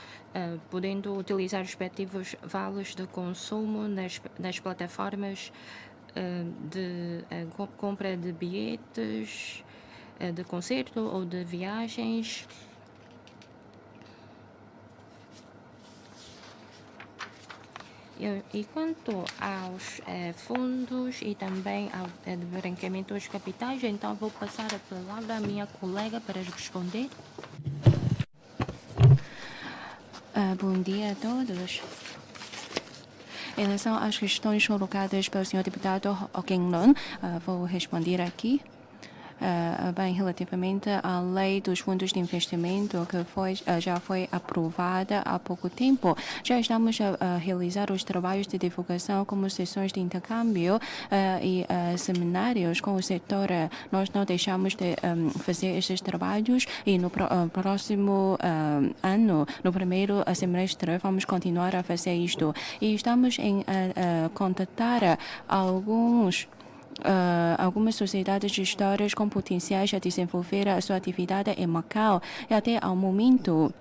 podendo utilizar os respectivos vales de consumo nas plataformas de compra de bilhetes de concerto ou de viagens. E quanto aos fundos e também ao branqueamento dos capitais, então vou passar a palavra à minha colega para responder. Bom dia a todos. Em relação às questões colocadas pelo Sr. Deputado Okenlon, vou responder aqui. Bem, relativamente à lei dos fundos de investimento que já foi aprovada há pouco tempo, já estamos a realizar os trabalhos de divulgação como sessões de intercâmbio e seminários com o setor. Nós não deixamos de fazer estes trabalhos e no próximo ano, no primeiro semestre, vamos continuar a fazer isto. E estamos em contatar algumas sociedades gestoras com potenciais a desenvolver a sua atividade em Macau. E até ao momento,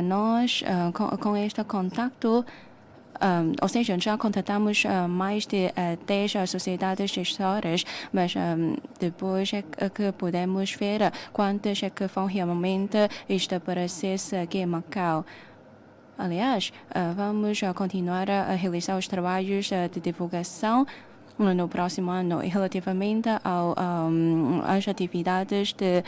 nós, com este contato, ou seja, já contatamos mais de 10 sociedades gestoras, mas depois é que podemos ver quantas é que vão realmente estabelecer-se aqui em Macau. Aliás, vamos continuar a realizar os trabalhos de divulgação no próximo ano. E relativamente às atividades de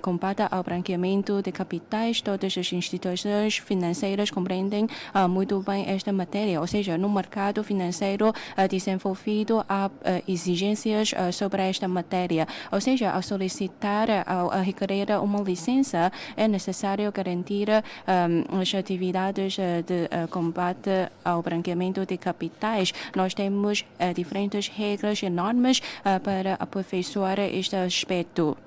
combate ao branqueamento de capitais, todas as instituições financeiras compreendem muito bem esta matéria. Ou seja, no mercado financeiro desenvolvido há exigências sobre esta matéria. Ou seja, ao solicitar, ao requerer uma licença, é necessário garantir as atividades de combate ao branqueamento de capitais. Nós temos diferentes regras e normas para aperfeiçoar este aspecto.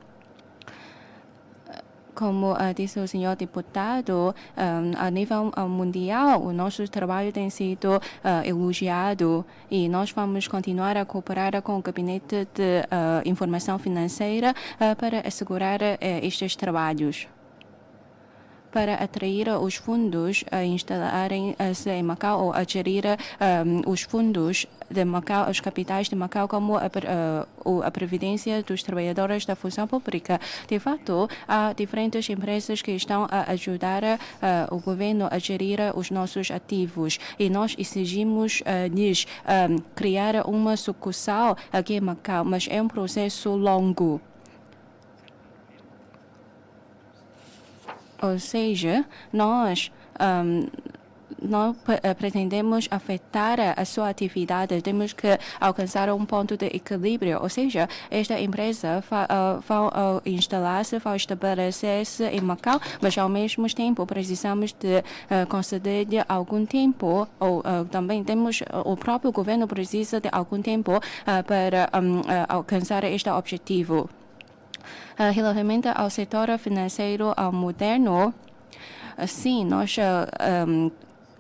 Como disse o senhor deputado, a nível mundial, o nosso trabalho tem sido elogiado e nós vamos continuar a cooperar com o Gabinete de Informação Financeira para assegurar estes trabalhos. Para atrair os fundos a instalarem-se em Macau ou a gerir os fundos de Macau, os capitais de Macau, como a previdência dos trabalhadores da função pública. De fato, há diferentes empresas que estão a ajudar o governo a gerir os nossos ativos e nós exigimos-lhes criar uma sucursal aqui em Macau, mas é um processo longo. Ou seja, nós não pretendemos afetar a sua atividade, temos que alcançar um ponto de equilíbrio. Ou seja, esta empresa vai instalar-se, vai estabelecer-se em Macau, mas ao mesmo tempo precisamos de conceder-lhe algum tempo, ou também o próprio governo precisa de algum tempo para alcançar este objetivo. Relativamente ao setor financeiro moderno, sim, nós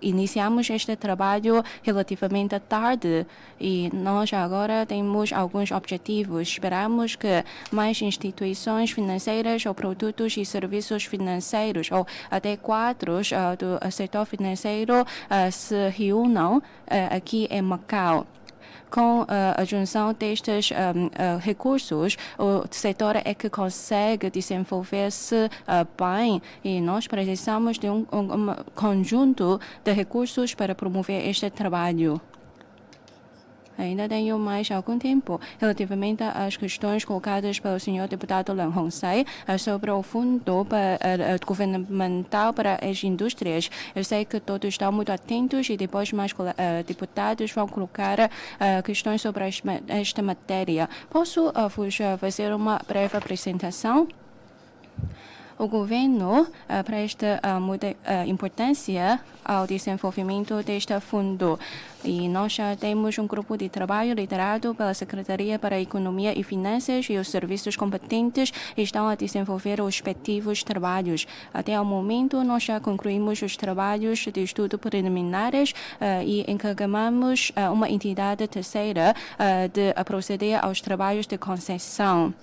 iniciamos este trabalho relativamente tarde e nós agora temos alguns objetivos. Esperamos que mais instituições financeiras ou produtos e serviços financeiros ou adequados do setor financeiro se reúnam aqui em Macau. Com a junção destes recursos, o setor é que consegue desenvolver-se bem e nós precisamos de um conjunto de recursos para promover este trabalho. Ainda tenho mais algum tempo relativamente às questões colocadas pelo senhor deputado Leung Hon Sai sobre o fundo governamental para as indústrias. Eu sei que todos estão muito atentos e depois mais deputados vão colocar questões sobre esta matéria. Posso vos fazer uma breve apresentação? O governo presta muita importância ao desenvolvimento deste fundo e nós já temos um grupo de trabalho liderado pela Secretaria para a Economia e Finanças e os serviços competentes estão a desenvolver os respectivos trabalhos. Até ao momento, nós já concluímos os trabalhos de estudo preliminares e encarregamos uma entidade terceira de proceder aos trabalhos de concessão.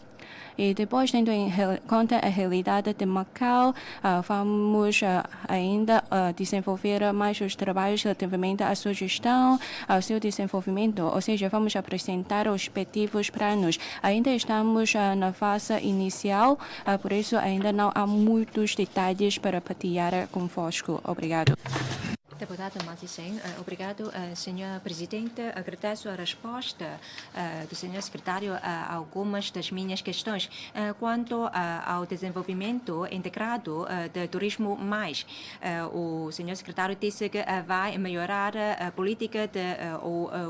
E depois, tendo em conta a realidade de Macau, vamos ainda desenvolver mais os trabalhos relativamente à sua gestão, ao seu desenvolvimento, ou seja, vamos apresentar os respectivos planos. Ainda estamos na fase inicial, por isso ainda não há muitos detalhes para partilhar convosco. Obrigado. Deputado Matisen, obrigado, Senhor Presidente. Agradeço a resposta do Senhor Secretário a algumas das minhas questões. Quanto ao desenvolvimento integrado de turismo mais, o Senhor Secretário disse que vai melhorar a política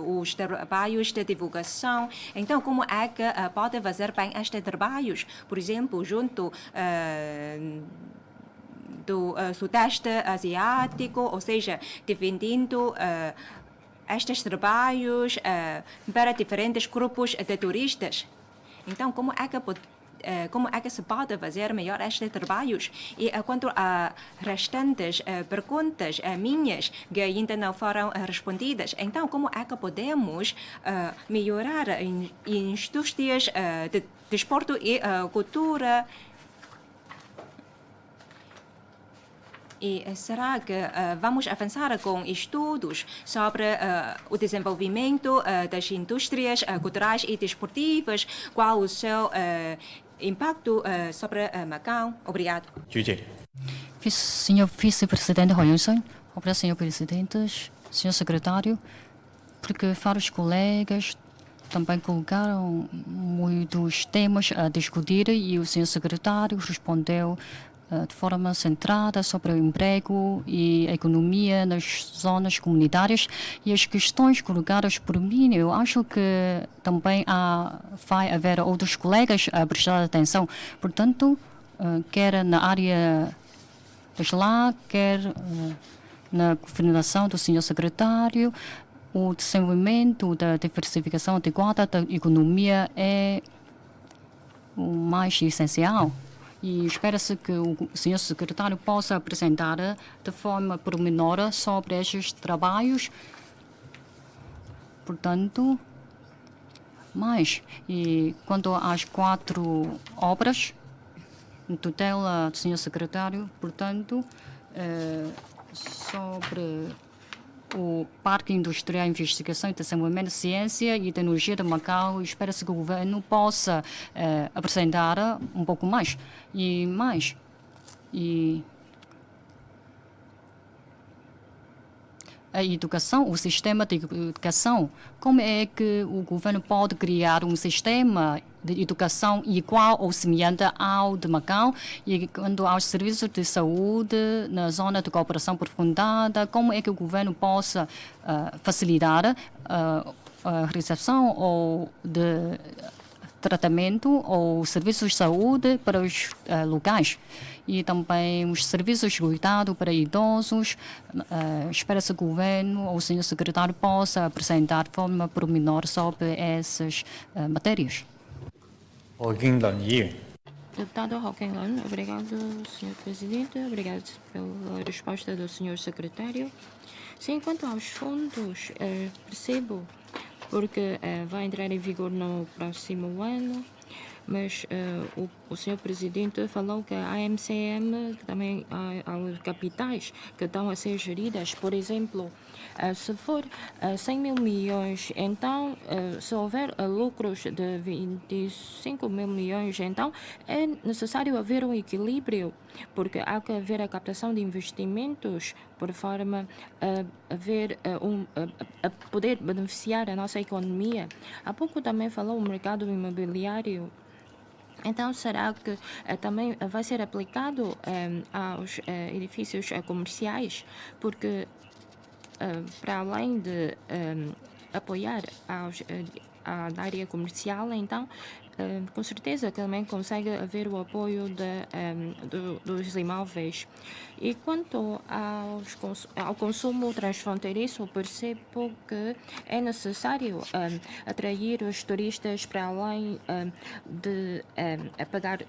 os trabalhos de divulgação. Então, como é que pode fazer bem estes trabalhos? Por exemplo, junto do Sudeste Asiático, ou seja, dividindo estes trabalhos para diferentes grupos de turistas. Então, como é que se pode fazer melhor estes trabalhos? E quanto a restantes perguntas minhas que ainda não foram respondidas, então, como é que podemos melhorar indústrias de desporto e cultura? E será que vamos avançar com estudos sobre o desenvolvimento das indústrias culturais e desportivas? Qual o seu impacto sobre Macau? Obrigado. Senhor Vice-Presidente Royonson, obrigado, Senhor Presidente, Senhor Secretário, porque vários colegas também colocaram muitos temas a discutir e o Senhor Secretário respondeu de forma centrada sobre o emprego e a economia nas zonas comunitárias e as questões colocadas por mim, eu acho que também vai haver outros colegas a prestar atenção. Portanto, quer na área lá, quer na governação do senhor secretário, o desenvolvimento da diversificação adequada da economia é o mais essencial. E espera-se que o senhor secretário possa apresentar de forma pormenor sobre estes trabalhos. Portanto, e quanto às 4 obras em tutela do senhor secretário, portanto, sobre o Parque Industrial de Investigação e Desenvolvimento de Ciência e Tecnologia de Macau, espera-se que o governo possa apresentar um pouco mais. E a educação, o sistema de educação, como é que o governo pode criar um sistema de educação igual ou semelhante ao de Macau? E quanto aos serviços de saúde na zona de cooperação aprofundada, como é que o governo possa facilitar a recepção ou de tratamento ou serviços de saúde para os locais? E também os serviços de cuidado para idosos. Espera-se que o governo ou o senhor secretário possa apresentar de forma pormenor sobre essas matérias. Deputado Hockenland, obrigado, Sr. Presidente. Obrigado pela resposta do Sr. Secretário. Sim, quanto aos fundos, percebo, porque vai entrar em vigor no próximo ano, mas o Sr. Presidente falou que a AMCM também há capitais que estão a ser geridas. Por exemplo, se for 100 mil milhões, então, se houver lucros de 25 mil milhões, então é necessário haver um equilíbrio, porque há que haver a captação de investimentos por forma a poder beneficiar a nossa economia. Há pouco também falou o mercado imobiliário. Então, será que também vai ser aplicado aos edifícios comerciais? Porque, para além de apoiar a área comercial, então, com certeza que também consegue haver o apoio dos imóveis. E quanto ao consumo transfronteiriço, percebo que é necessário atrair os turistas para além de pagar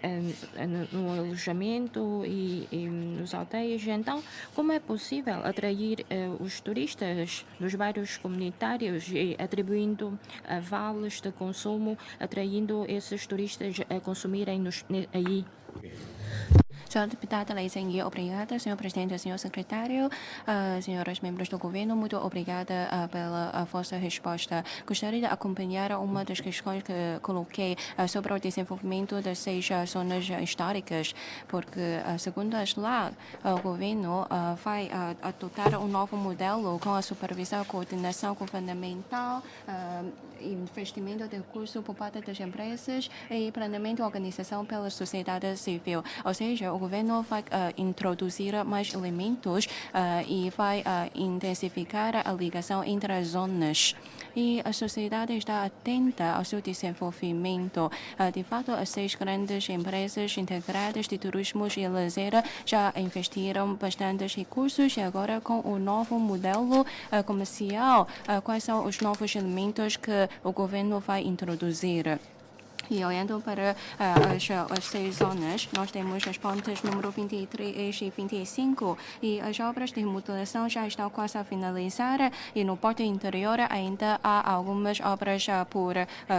no alojamento e nos hotéis. Então, como é possível atrair os turistas dos bairros comunitários e atribuindo vales de consumo, atraindo esses turistas a consumirem aí? Senhora deputada Lei Zheng Yi, obrigada. Senhor presidente, senhor secretário, senhores membros do governo, muito obrigada pela vossa resposta. Gostaria de acompanhar uma das questões que coloquei sobre o desenvolvimento das 6 zonas históricas, porque, segundo as lá, o governo vai adotar um novo modelo com a supervisão, coordenação governamental, investimento de recursos por parte das empresas e planeamento e organização pela sociedade civil. Ou seja, o governo vai introduzir mais elementos e vai intensificar a ligação entre as zonas. E a sociedade está atenta ao seu desenvolvimento. De fato, as 6 grandes empresas integradas de turismo e lazer já investiram bastantes recursos e agora com o novo modelo comercial, quais são os novos elementos que o governo vai introduzir? E olhando para as 6 zonas, nós temos as pontes número 23 e 25 e as obras de remodelação já estão quase a finalizar e no porto interior ainda há algumas obras por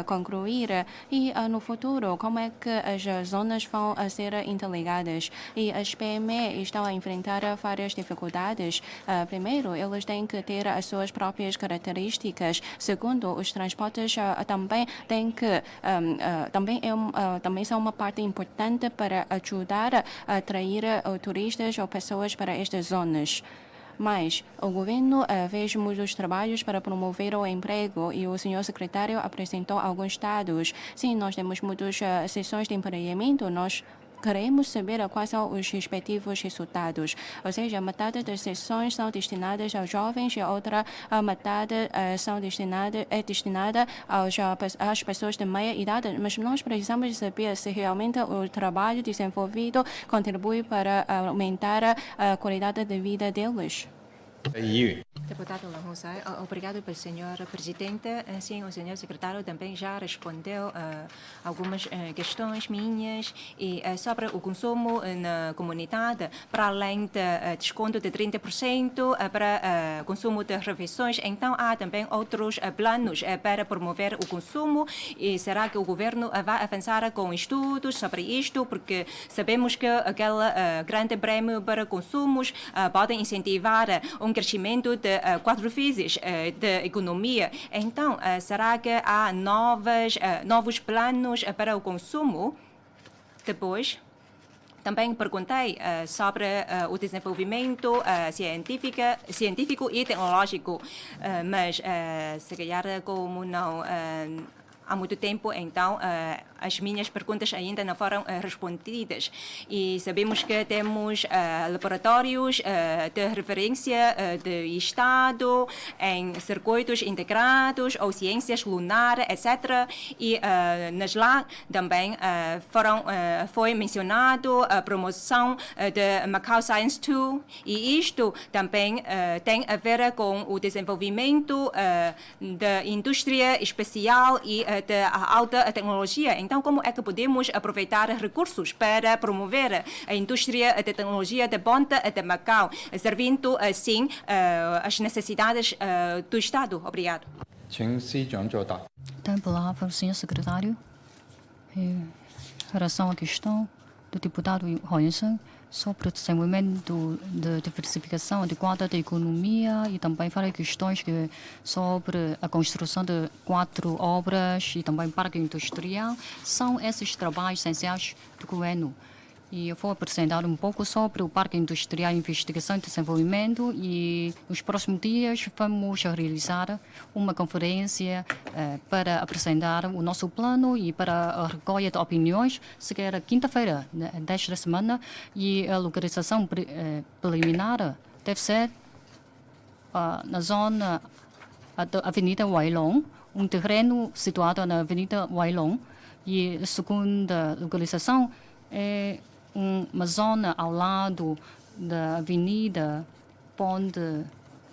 concluir. E no futuro, como é que as zonas vão ser interligadas? E as PME estão a enfrentar várias dificuldades. Primeiro, eles têm que ter as suas próprias características. Segundo, os transportes também têm que também são uma parte importante para ajudar a atrair turistas ou pessoas para estas zonas. Mas o governo fez muitos trabalhos para promover o emprego e o senhor secretário apresentou alguns dados. Sim, nós temos muitas sessões de empreendimento, nós queremos saber quais são os respectivos resultados. Ou seja, metade das sessões são destinadas aos jovens e a outra metade é destinada às pessoas de meia idade. Mas nós precisamos saber se realmente o trabalho desenvolvido contribui para aumentar a qualidade de vida deles. Deputado Lahosai, obrigado pelo senhor presidente. Sim, o senhor secretário também já respondeu algumas questões minhas e sobre o consumo na comunidade, para além de desconto de 30% para consumo de refeições. Então, há também outros planos para promover o consumo e será que o governo vai avançar com estudos sobre isto? Porque sabemos que aquele grande prêmio para consumos pode incentivar um crescimento de 4 vezes da economia. Então, será que há novos planos para o consumo? Depois, também perguntei sobre o desenvolvimento científico e tecnológico, mas se calhar como não há muito tempo, então as minhas perguntas ainda não foram respondidas. E sabemos que temos laboratórios de referência de Estado em circuitos integrados ou ciências lunar, etc. E nas lá também foi mencionado a promoção de Macau Science 2 e isto também tem a ver com o desenvolvimento da indústria espacial e da alta tecnologia. Então, como é que podemos aproveitar recursos para promover a indústria de tecnologia de ponta de Macau, servindo assim as necessidades do Estado? Obrigado. Tem a palavra o senhor secretário. Em relação à questão do deputado Hoyensen sobre o desenvolvimento de diversificação adequada da economia e também várias questões sobre a construção de 4 obras e também parque industrial, são esses trabalhos essenciais do governo. E eu vou apresentar um pouco sobre o Parque Industrial Investigação e Desenvolvimento e nos próximos dias vamos realizar uma conferência para apresentar o nosso plano e para a recolha de opiniões, sequer quinta-feira desta semana, e a localização preliminar deve ser na zona da Avenida Wailong, um terreno situado na Avenida Wailong, e a segunda localização é uma zona ao lado da Avenida Ponte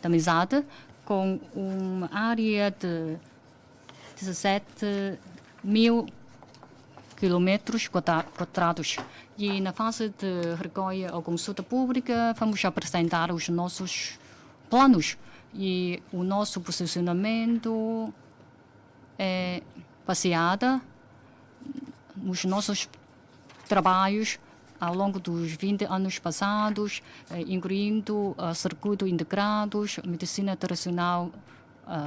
da Amizade, com uma área de 17.000 quilômetros quadrados. E na fase de recolha ou consulta pública, vamos apresentar os nossos planos e o nosso posicionamento é baseado nos nossos trabalhos ao longo dos 20 anos passados, incluindo circuitos integrados, medicina tradicional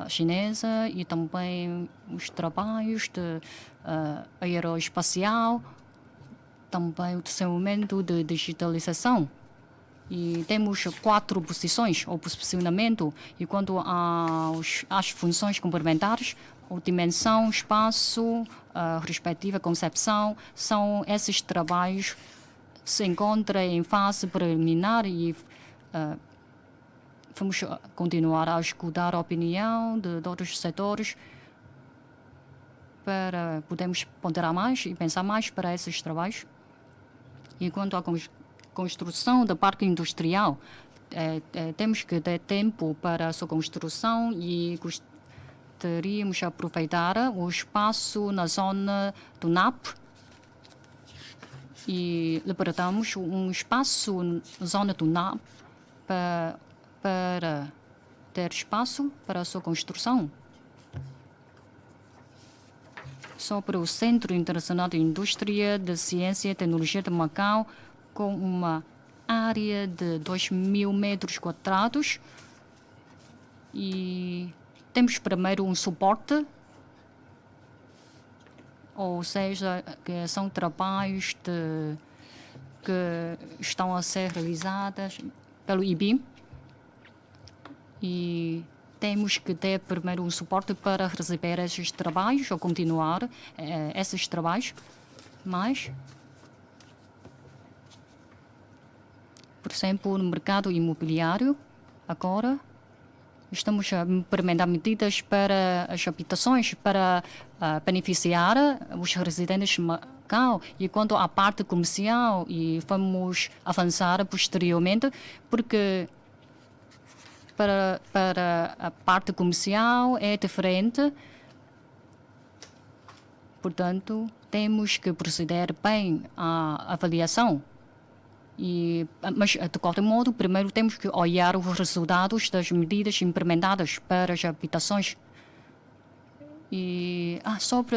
chinesa e também os trabalhos de aeroespacial, também o desenvolvimento de digitalização. E temos 4 posições ou posicionamento. E quanto às funções complementares, a dimensão, espaço, a respectiva concepção, são esses trabalhos que se encontram em fase preliminar e vamos continuar a escutar a opinião de outros setores para podermos ponderar mais e pensar mais para esses trabalhos. E quanto à construção do parque industrial, temos que ter tempo para a sua construção e gostaríamos de aproveitar o espaço na zona do NAP e libertamos um espaço na zona do NAP para ter espaço para a sua construção. Sobre o Centro Internacional de Indústria, de Ciência e Tecnologia de Macau, com uma área de 2.000 metros quadrados. E temos primeiro um suporte, ou seja, que são trabalhos que estão a ser realizados pelo IBIM. E temos que ter primeiro um suporte para receber esses trabalhos ou continuar esses trabalhos. Mas, por exemplo, no mercado imobiliário, agora estamos a implementar medidas para as habitações, para beneficiar os residentes de Macau. E quanto à parte comercial, e vamos avançar posteriormente, porque para a parte comercial é diferente. Portanto, temos que proceder bem à avaliação. Mas, de qualquer modo, primeiro temos que olhar os resultados das medidas implementadas para as habitações. E sobre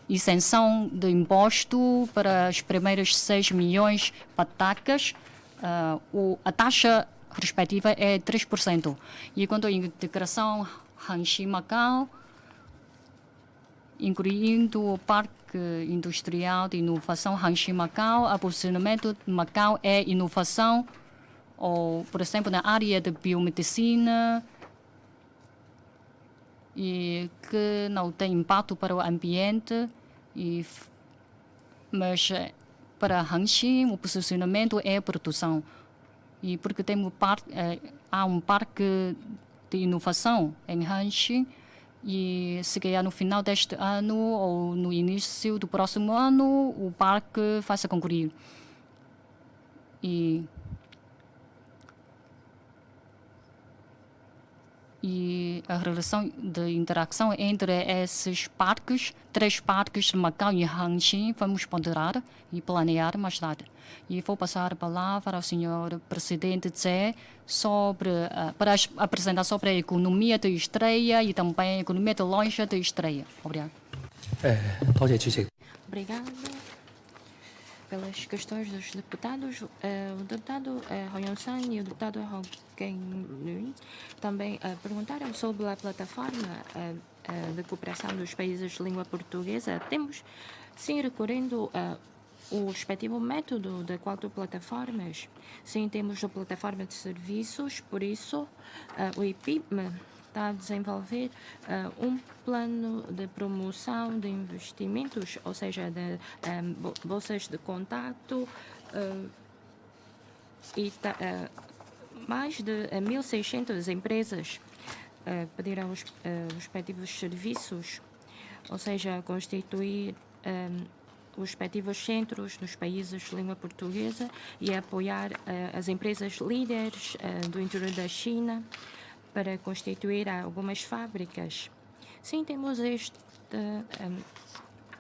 isenção de imposto para as primeiras 6 milhões de patacas, a taxa respectiva é 3%. E quanto à integração Hanxi-Macau, incluindo o Parque Industrial de Inovação Hanxi-Macau, o posicionamento de Macau é inovação, ou, por exemplo, na área de biomedicina, e que não tem impacto para o ambiente, mas para Hanxi o posicionamento é produção. E porque há um parque de inovação em Hanxi, e se calhar no final deste ano ou no início do próximo ano, o parque vai se concluir. E a relação de interação entre esses parques, 3 parques de Macau e Hanxi, vamos ponderar e planear mais tarde. E vou passar a palavra ao senhor presidente Zé para apresentar sobre a economia de estreia e também a economia de loja de estreia. Obrigado. Obrigada pelas questões dos deputados. O deputado Hou Yong-san e o deputado Hou Ken-Lun também perguntaram sobre a plataforma de cooperação dos países de língua portuguesa. Temos, sim, recorrendo o respectivo método de 4 plataformas. Sim, temos a plataforma de serviços, por isso o IPIM está a desenvolver um plano de promoção de investimentos, ou seja, de bolsas de contato, e mais de 1.600 empresas pediram os respectivos serviços, ou seja, constituir os respectivos centros nos países de língua portuguesa e apoiar as empresas líderes do interior da China para constituir algumas fábricas. Sim, temos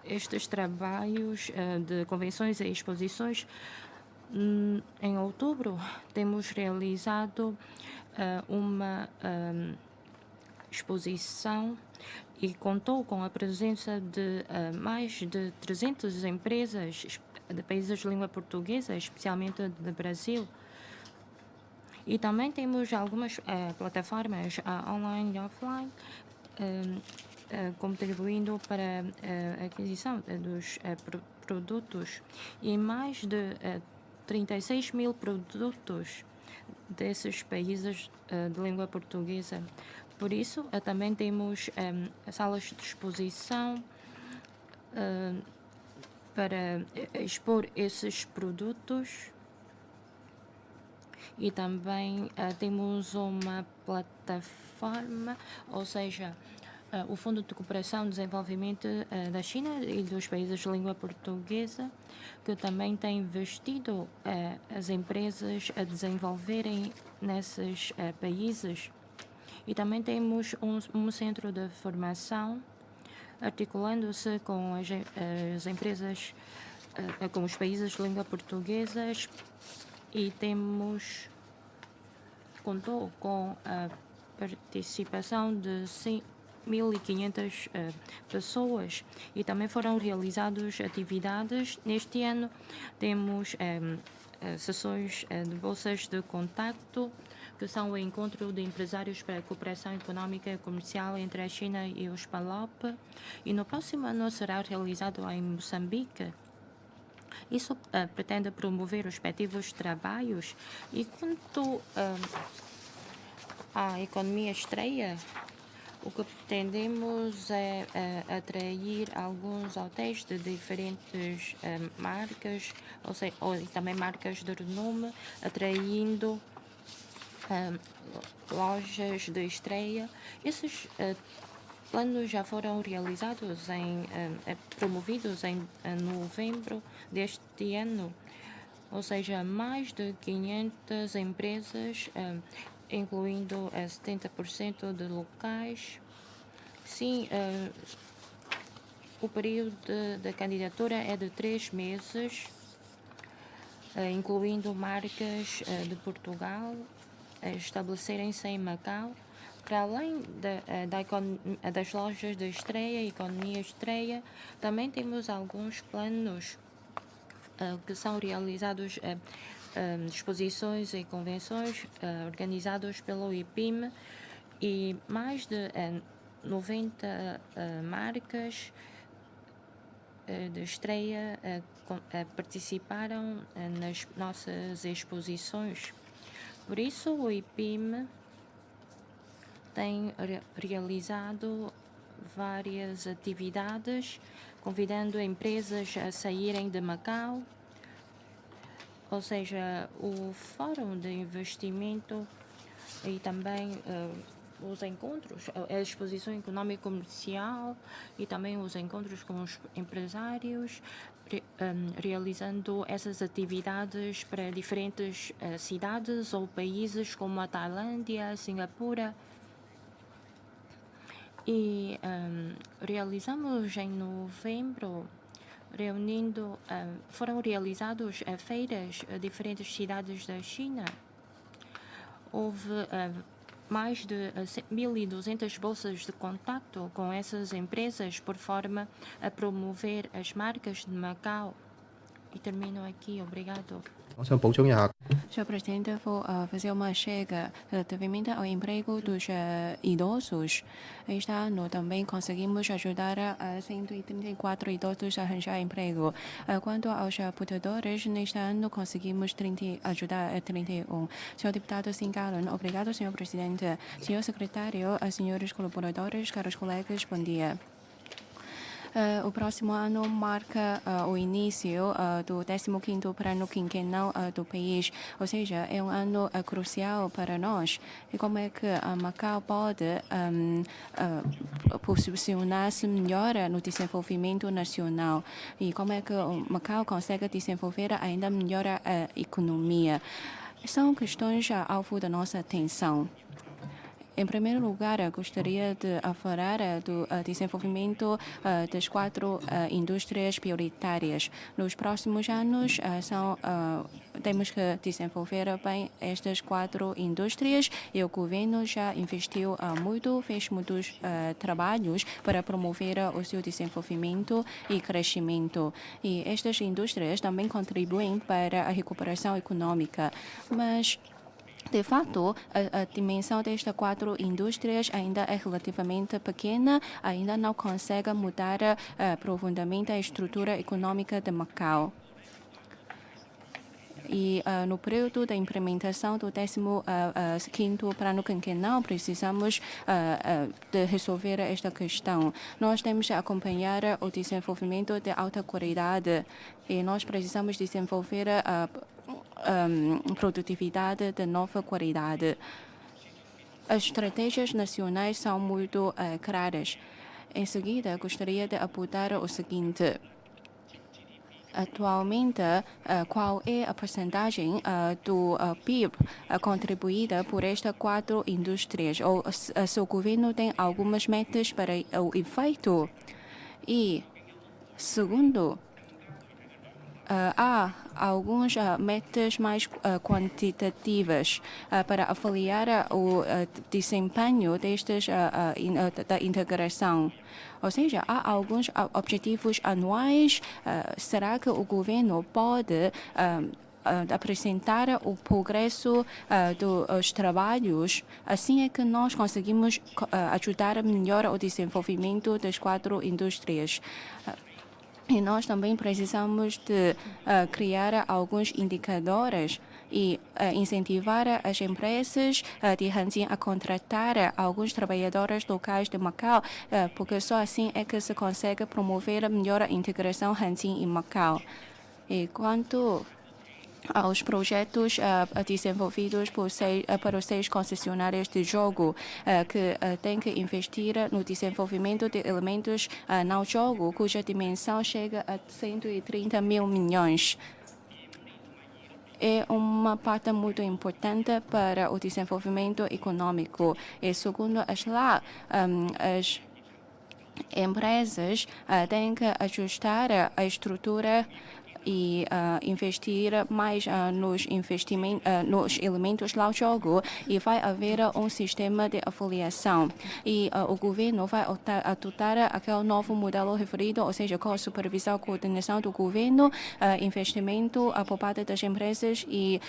estes trabalhos de convenções e exposições. Em outubro, temos realizado uma exposição e contou com a presença de mais de 300 empresas de países de língua portuguesa, especialmente do Brasil. E também temos algumas plataformas online e offline contribuindo para a aquisição dos produtos e mais de 36 mil produtos desses países de língua portuguesa. Por isso, também temos salas de exposição para expor esses produtos. E também temos uma plataforma, ou seja, o Fundo de Cooperação e Desenvolvimento da China e dos países de língua portuguesa, que também tem investido as empresas a desenvolverem nesses países. E também temos um centro de formação, articulando-se com as empresas, com os países de língua portuguesa, e contou com a participação de 1.500 pessoas e também foram realizadas atividades. Neste ano temos sessões de bolsas de contacto, que são o encontro de empresários para a cooperação económica e comercial entre a China e os PALOP, e no próximo ano será realizado em Moçambique. Isso pretende promover os respectivos trabalhos. E quanto à economia estreia, o que pretendemos é atrair alguns hotéis de diferentes marcas, ou seja, também marcas de renome, atraindo lojas de estreia. Esses planos já foram realizados, promovidos em novembro deste ano, ou seja, mais de 500 empresas, incluindo 70% de locais. Sim, o período da candidatura é de 3 meses, incluindo marcas de Portugal estabelecerem-se em Macau. Para além das lojas de estreia e economia estreia, também temos alguns planos que são realizados, exposições e convenções organizados pelo IPIM, e mais de 90 marcas de estreia participaram nas nossas exposições. Por isso, o IPIM tem realizado várias atividades, convidando empresas a saírem de Macau, ou seja, o Fórum de Investimento e também os encontros, a exposição econômica comercial e também os encontros com os empresários, realizando essas atividades para diferentes cidades ou países como a Tailândia, Singapura. E realizamos em novembro, foram realizados feiras em diferentes cidades da China. Houve mais de 1.200 bolsas de contacto com essas empresas, por forma a promover as marcas de Macau. E termino aqui. Obrigado. Senhor Presidente, vou fazer uma chega relativamente ao emprego dos idosos. Este ano também conseguimos ajudar 134 idosos a arranjar emprego. Quanto aos portadores, neste ano conseguimos ajudar 31. Senhor Deputado Singalan, obrigado, Senhor Presidente. Senhor Secretário, senhores colaboradores, caros colegas, bom dia. O próximo ano marca o início do 15º Plano Quinquenal do país, ou seja, é um ano crucial para nós. E como é que Macau pode posicionar-se melhor no desenvolvimento nacional? E como é que Macau consegue desenvolver ainda melhor a economia? São questões alvo da nossa atenção. Em primeiro lugar, gostaria de falar do desenvolvimento das 4 indústrias prioritárias. Nos próximos anos, temos que desenvolver bem estas 4 indústrias e o governo já investiu muito, fez muitos trabalhos para promover o seu desenvolvimento e crescimento. E estas indústrias também contribuem para a recuperação econômica. Mas de fato, a dimensão destas 4 indústrias ainda é relativamente pequena, ainda não consegue mudar profundamente a estrutura econômica de Macau. E no período da implementação do 15º Plano Quinquenal, precisamos de resolver esta questão. Nós temos que acompanhar o desenvolvimento de alta qualidade e nós precisamos desenvolver produtividade de nova qualidade. As estratégias nacionais são muito claras. Em seguida, gostaria de apontar o seguinte. Atualmente, qual é a percentagem do PIB contribuída por estas 4 indústrias? Ou se o governo tem algumas metas para o efeito? E, segundo, há algumas metas mais quantitativas para avaliar o desempenho destas da integração. Ou seja, há alguns objetivos anuais. Será que o governo pode apresentar o progresso dos trabalhos? Assim é que nós conseguimos ajudar melhor o desenvolvimento das 4 indústrias. E nós também precisamos de criar alguns indicadores e incentivar as empresas de Hanjin a contratar alguns trabalhadores locais de Macau, porque só assim é que se consegue promover melhor a integração Hanjin em Macau. E quanto aos projetos desenvolvidos para os 6 concessionárias de jogo, que têm que investir no desenvolvimento de elementos no jogo, cuja dimensão chega a 130 mil milhões. É uma parte muito importante para o desenvolvimento econômico. E segundo as empresas têm que ajustar a estrutura e investir mais nos elementos do jogo e vai haver um sistema de avaliação. E o governo vai adotar aquele novo modelo referido, ou seja, com a supervisão e coordenação do governo, investimento por parte das empresas e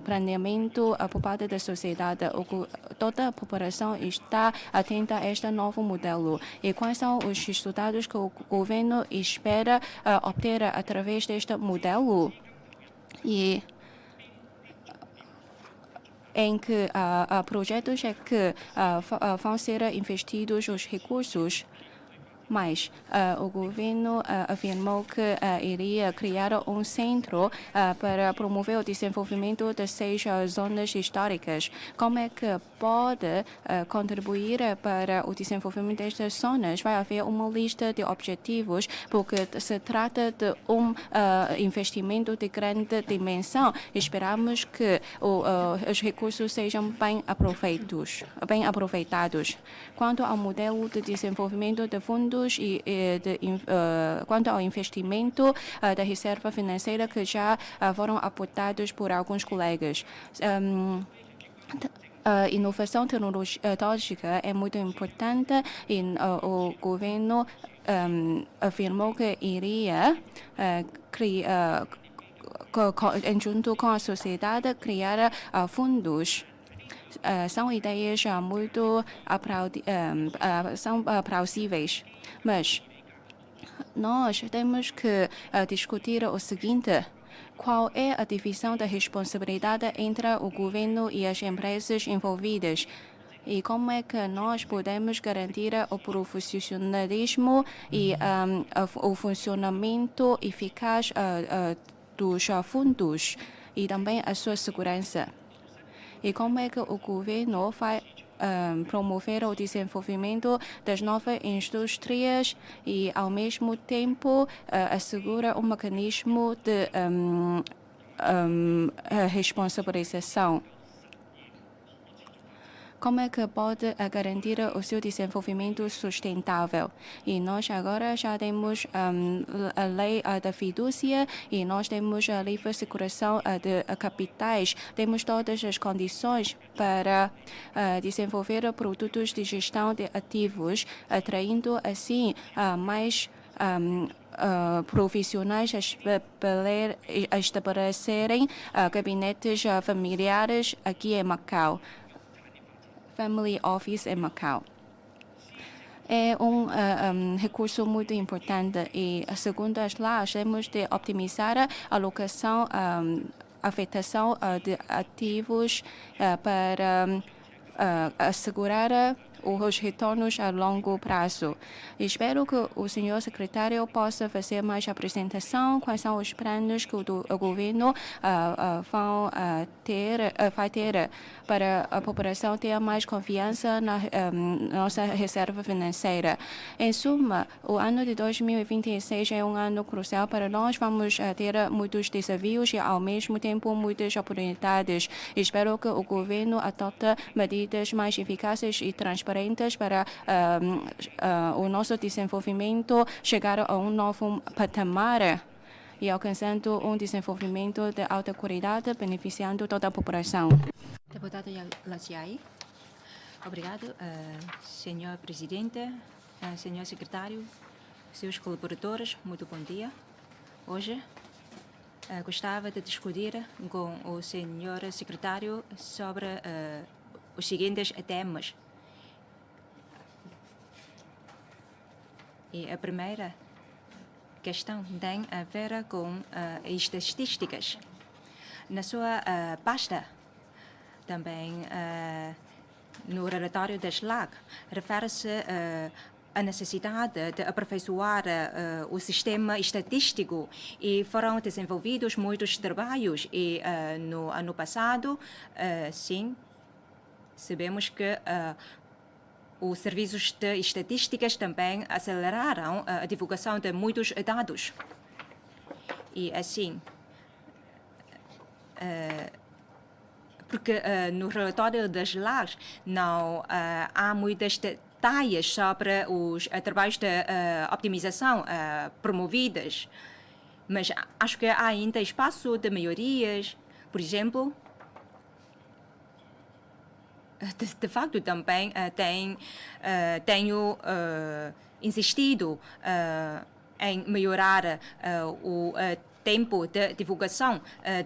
planeamento por parte da sociedade. Toda a população está atenta a este novo modelo. E quais são os resultados que o governo espera obter através deste modelo? E em que projetos é que vão ser investidos os recursos. Mas o governo afirmou que iria criar um centro para promover o desenvolvimento das 6 zonas históricas. Como é que pode contribuir para o desenvolvimento destas zonas? Vai haver uma lista de objetivos, porque se trata de um investimento de grande dimensão. Esperamos que os recursos sejam bem aproveitados. Quanto ao modelo de desenvolvimento de fundos e quanto ao investimento da reserva financeira que já foram apontados por alguns colegas. A inovação tecnológica é muito importante e o governo afirmou que iria criar, junto com a sociedade, criar fundos. São ideias muito plausíveis, mas nós temos que discutir o seguinte: qual é a divisão da responsabilidade entre o governo e as empresas envolvidas? E como é que nós podemos garantir o profissionalismo e o funcionamento eficaz dos fundos e também a sua segurança? E como é que o governo vai promover o desenvolvimento das novas indústrias e, ao mesmo tempo, assegura um mecanismo de responsabilização? como é que pode garantir o seu desenvolvimento sustentável. E nós agora já temos a lei da fidúcia e nós temos a livre circulação de capitais. Temos todas as condições para desenvolver produtos de gestão de ativos, atraindo assim mais profissionais a estabelecerem gabinetes familiares aqui em Macau. Family Office em Macau. É recurso muito importante e, segundo as leis, temos de optimizar a alocação, afetação de ativos para assegurar os retornos a longo prazo. Espero que o senhor secretário possa fazer mais apresentação quais são os planos que o governo vai ter para a população ter mais confiança na nossa reserva financeira. Em suma, o ano de 2026 é um ano crucial para nós. Vamos ter muitos desafios e, ao mesmo tempo, muitas oportunidades. Espero que o governo adote medidas mais eficazes e transparentes para o nosso desenvolvimento chegar a um novo patamar e alcançando um desenvolvimento de alta qualidade, beneficiando toda a população. Deputada Laziai. Obrigado, senhor presidente, senhor secretário, seus colaboradores, muito bom dia. Hoje gostava de discutir com o senhor secretário sobre os seguintes temas. E a primeira questão tem a ver com estatísticas. Na sua pasta, também no relatório da SLAC, refere-se a necessidade de aperfeiçoar o sistema estatístico e foram desenvolvidos muitos trabalhos e no ano passado, sim, sabemos que os serviços de estatísticas também aceleraram a divulgação de muitos dados. E assim, porque no relatório das leis não há muitos detalhes sobre os trabalhos de optimização promovidos, mas acho que há ainda espaço de melhorias. Por exemplo, de facto, também tenho insistido em melhorar o tempo de divulgação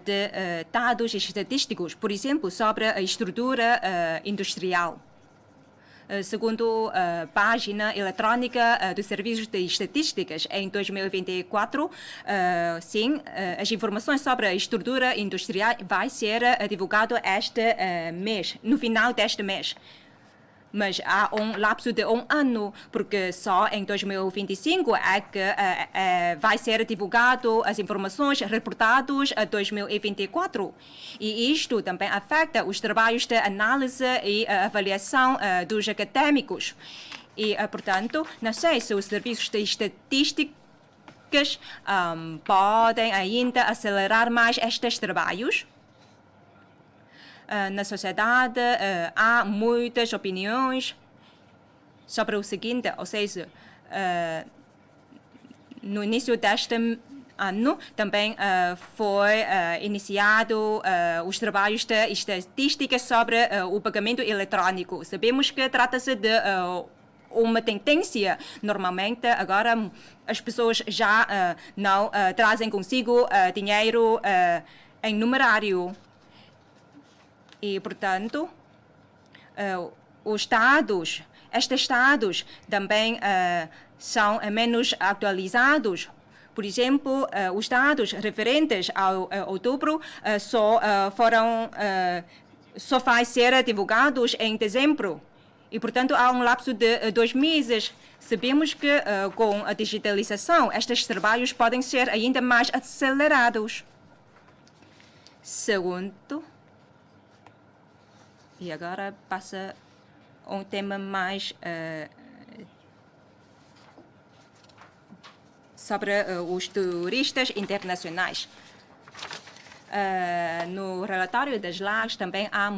de dados estatísticos, por exemplo, sobre a estrutura industrial. Segundo a página eletrônica dos serviços de estatísticas, em 2024, sim, as informações sobre a estrutura industrial vai ser divulgado este mês, no final deste mês. Mas há um lapso de um ano, porque só em 2025 é que vai ser divulgado as informações reportadas a 2024. E isto também afeta os trabalhos de análise e avaliação dos acadêmicos. E, portanto, não sei se os serviços de estatísticas podem ainda acelerar mais estes trabalhos. Na sociedade há muitas opiniões sobre o seguinte, ou seja, no início deste ano também foi iniciado os trabalhos de estatísticas sobre o pagamento eletrônico. Sabemos que trata-se de uma tendência. Normalmente, agora, as pessoas já não trazem consigo dinheiro em numerário. E, portanto, estes dados também são menos atualizados. Por exemplo, os dados referentes ao outubro só vai ser divulgados em dezembro. E, portanto, há um lapso de 2 meses. Sabemos que, com a digitalização, estes trabalhos podem ser ainda mais acelerados. Segundo, e agora passa um tema mais sobre os turistas internacionais. No relatório das leis também há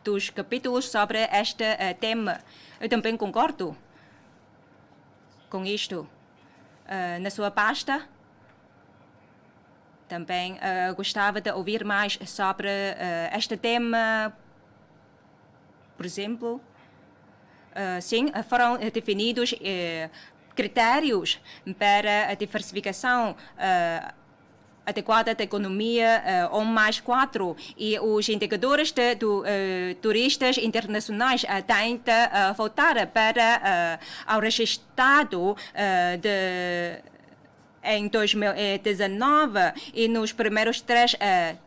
dos capítulos sobre este tema. Eu também concordo com isto. Na sua pasta, também gostava de ouvir mais sobre este tema. Por exemplo, sim, foram definidos critérios para a diversificação adequada da economia 1+4 e os indicadores de turistas internacionais têm de voltar para ao registrado em 2019 e nos primeiros 3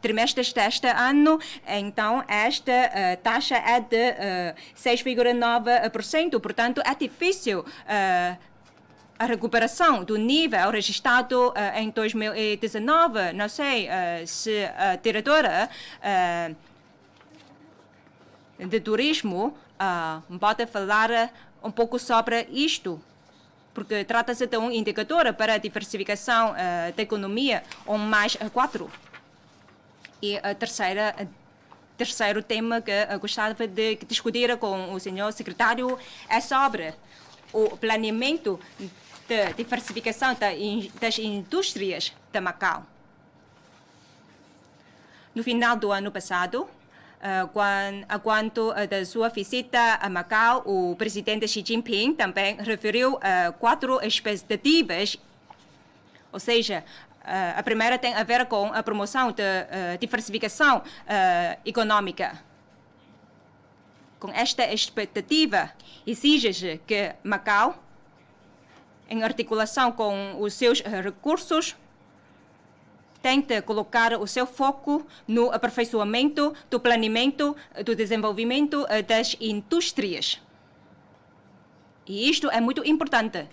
trimestres deste ano. Então, esta taxa é de 6,9%. Portanto, é difícil a recuperação do nível registrado em 2019. Não sei se a diretora de turismo pode falar um pouco sobre isto, porque trata-se de um indicador para a diversificação da economia 1+4. E a terceiro tema que eu gostava de discutir com o senhor secretário é sobre o planeamento de diversificação das indústrias de Macau. No final do ano passado, quando da sua visita a Macau, o presidente Xi Jinping também referiu 4 expectativas, ou seja, a primeira tem a ver com a promoção da diversificação econômica. Com esta expectativa, exige que Macau, em articulação com os seus recursos, tente colocar o seu foco no aperfeiçoamento do planeamento do desenvolvimento das indústrias. E isto é muito importante.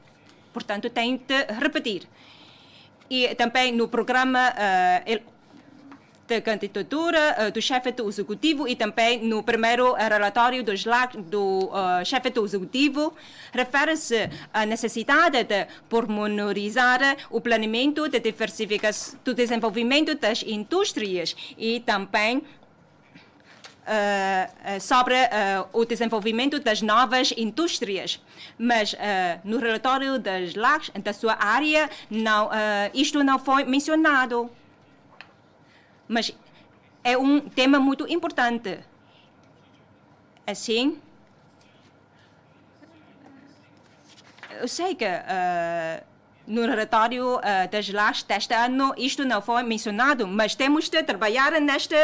Portanto, tem de repetir. E também no programa de candidatura do chefe do executivo e também no primeiro relatório do chefe do executivo, refere-se à necessidade de pormenorizar o planeamento de diversificação do desenvolvimento das indústrias e também sobre o desenvolvimento das novas indústrias. Mas no relatório da sua área, isto não foi mencionado. Mas é um tema muito importante. Assim, eu sei que no relatório das LACs deste ano isto não foi mencionado, mas temos de trabalhar nesta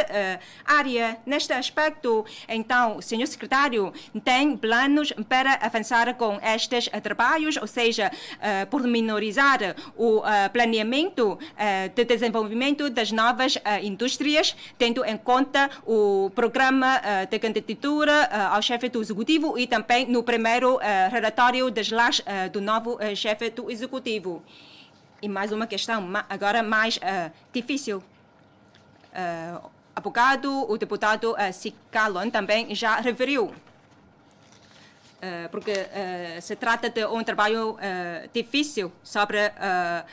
área, neste aspecto. Então, senhor secretário, tem planos para avançar com estes trabalhos, ou seja, pormenorizar o planeamento de desenvolvimento das novas indústrias, tendo em conta o programa de candidatura ao chefe do executivo e também no primeiro relatório das LACs do novo chefe do executivo. E mais uma questão, agora mais difícil. O deputado Sicalon também já referiu, porque se trata de um trabalho difícil sobre a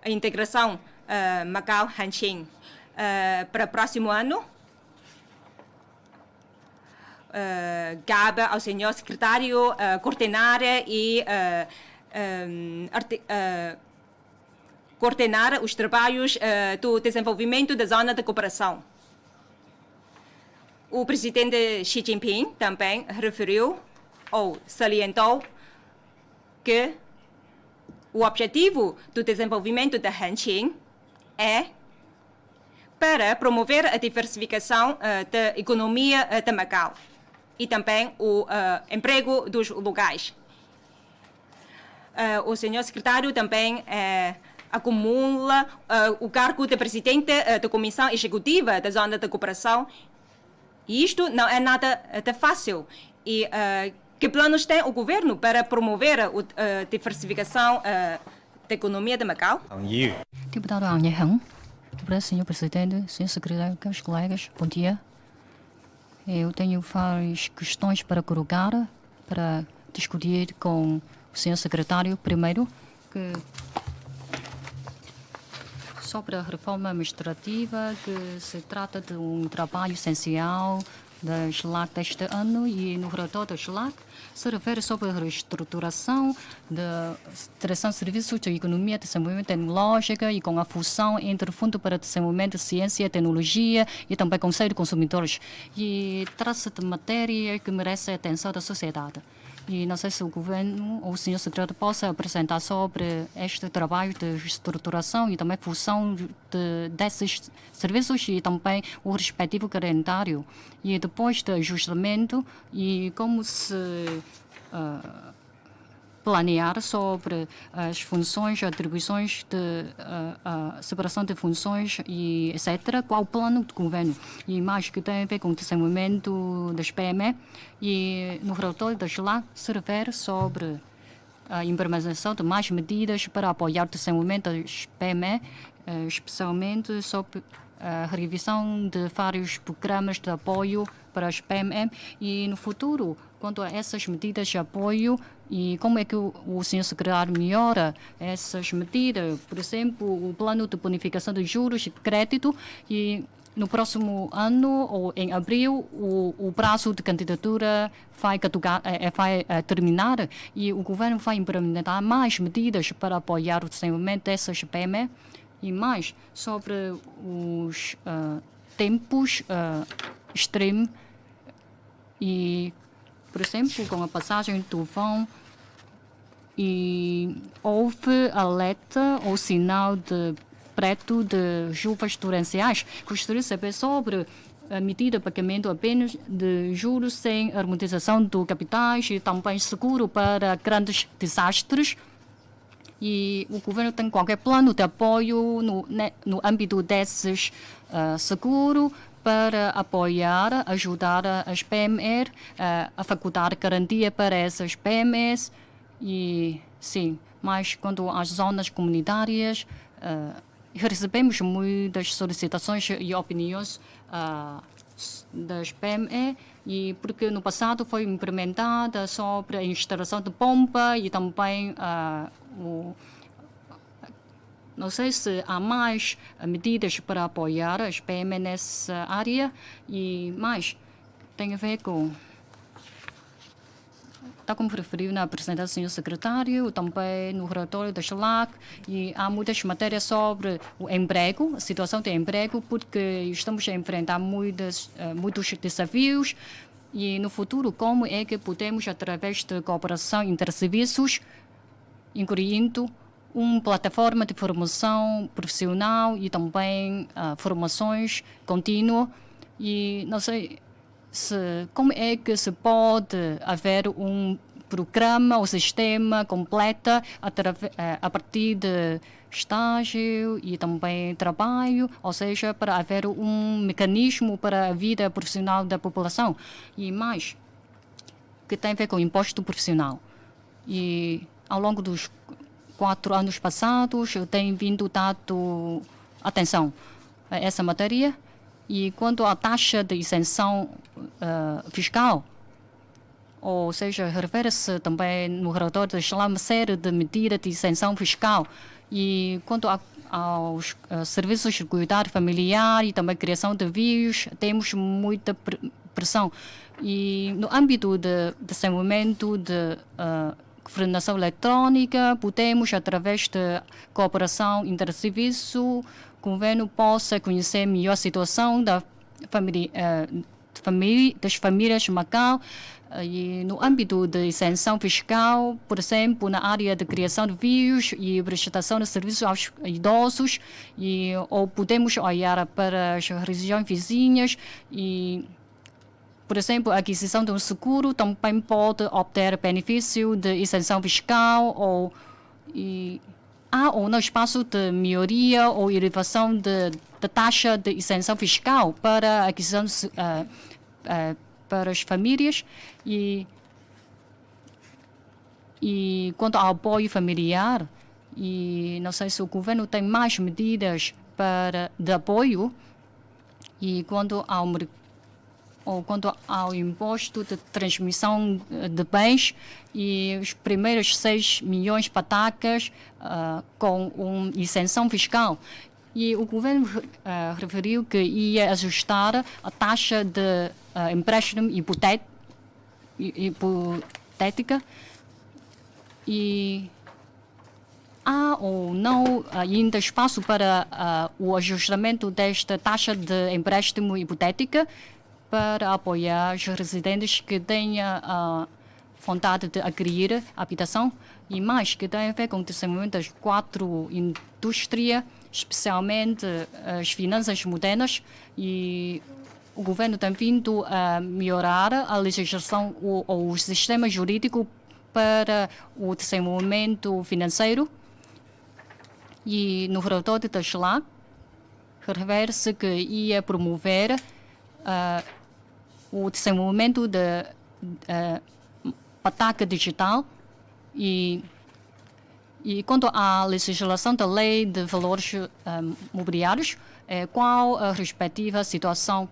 integração Macau-Hanqing. Para o próximo ano, cabe ao senhor secretário coordenar e coordenar os trabalhos do desenvolvimento da zona de cooperação. O presidente Xi Jinping também referiu ou salientou que o objetivo do desenvolvimento da Hanqing é para promover a diversificação da economia de Macau e também o emprego dos locais. O senhor secretário também acumula o cargo de presidente da Comissão Executiva da Zona de Cooperação. E isto não é nada de fácil. E que planos tem o governo para promover a diversificação da economia de Macau? Deputado Ang Ye-hung, senhor presidente, senhor secretário, caros colegas, bom dia. Eu tenho várias questões para colocar, para discutir com o senhor secretário. Primeiro, que sobre a reforma administrativa, que se trata de um trabalho essencial da SLAC deste ano e no relatório da SLAC se refere sobre a reestruturação da direção de serviços de economia, desenvolvimento tecnológico e com a fusão entre o Fundo para Desenvolvimento de Ciência e Tecnologia e também Conselho de Consumidores. E trata-se de matéria que merece a atenção da sociedade. E não sei se o governo ou o senhor secretário possa apresentar sobre este trabalho de reestruturação e também fusão desses serviços e também o respectivo calendário. E depois do ajustamento e como se planear sobre as funções, atribuições de separação de funções e etc. Qual o plano do governo? E mais que tem a ver com o desenvolvimento das PME. E no relatório da SLAC se refere sobre a implementação de mais medidas para apoiar o desenvolvimento das PME, especialmente sobre a revisão de vários programas de apoio para as PME e no futuro, quanto a essas medidas de apoio e como é que o senhor secretário melhora essas medidas, por exemplo, o plano de bonificação de juros de crédito e no próximo ano ou em abril o prazo de candidatura vai terminar e o governo vai implementar mais medidas para apoiar o desenvolvimento dessas PME e mais sobre os tempos extremos e, por exemplo, com a passagem do tufão e houve alerta ou sinal de preto de chuvas torrenciais. Gostaria de saber sobre a medida de pagamento apenas de juros sem harmonização de capitais e também seguro para grandes desastres. E o governo tem qualquer plano de apoio no âmbito desses seguro para apoiar, ajudar as PME, a facultar garantia para essas PMEs. E sim, mas quanto às zonas comunitárias, recebemos muitas solicitações e opiniões das PME e porque no passado foi implementada sobre a instalação de bomba e também não sei se há mais medidas para apoiar as PME nessa área e mais tem a ver com tal como referiu na apresentação do senhor secretário, também no relatório da SLAC, e há muitas matérias sobre o emprego, a situação de emprego, porque estamos a enfrentar muitos desafios e no futuro como é que podemos, através de cooperação interserviços, incluindo uma plataforma de formação profissional e também formações contínuas e não sei como é que se pode haver um programa ou sistema completo a partir de estágio e também trabalho, ou seja, para haver um mecanismo para a vida profissional da população e mais que tem a ver com o imposto profissional. E ao longo dos 4 anos passados eu tenho vindo dado atenção a essa matéria. E quanto à taxa de isenção fiscal, ou seja, refere-se também no relatório da uma série de medidas de isenção fiscal. E quanto aos serviços de cuidado familiar e também criação de vídeos, temos muita pressão. E no âmbito de desenvolvimento de governação eletrônica, podemos, através de cooperação interserviço, o governo possa conhecer melhor a situação das famílias de Macau e no âmbito de isenção fiscal, por exemplo, na área de criação de vídeos e prestação de serviços aos idosos, ou podemos olhar para as regiões vizinhas e, por exemplo, a aquisição de um seguro também pode obter benefício de isenção fiscal há ou não espaço de melhoria ou elevação de taxa de isenção fiscal para a aquisição para as famílias e quanto ao apoio familiar e não sei se o governo tem mais medidas de apoio e quanto ao imposto de transmissão de bens e os primeiros 6 milhões de patacas com uma isenção fiscal. E o governo referiu que ia ajustar a taxa de empréstimo hipotética e há ou não ainda espaço para o ajustamento desta taxa de empréstimo hipotética para apoiar os residentes que tenham vontade de adquirir habitação e mais que tem a ver com o desenvolvimento das 4 indústrias, especialmente as finanças modernas, e o governo tem vindo a melhorar a legislação ou o sistema jurídico para o desenvolvimento financeiro. E no relatório da SLAC, refere-se que ia promover o desenvolvimento da pataca digital e quanto à legislação da lei de valores mobiliários, qual a respectiva situação,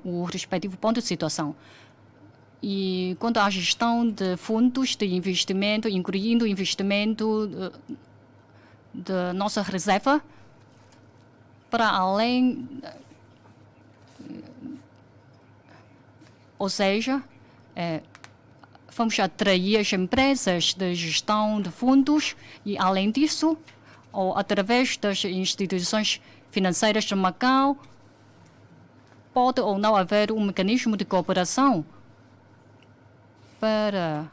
o respectivo ponto de situação. E quanto à gestão de fundos de investimento, incluindo investimento da nossa reserva, para além, ou seja, vamos atrair as empresas de gestão de fundos e, além disso, ou através das instituições financeiras de Macau, pode ou não haver um mecanismo de cooperação para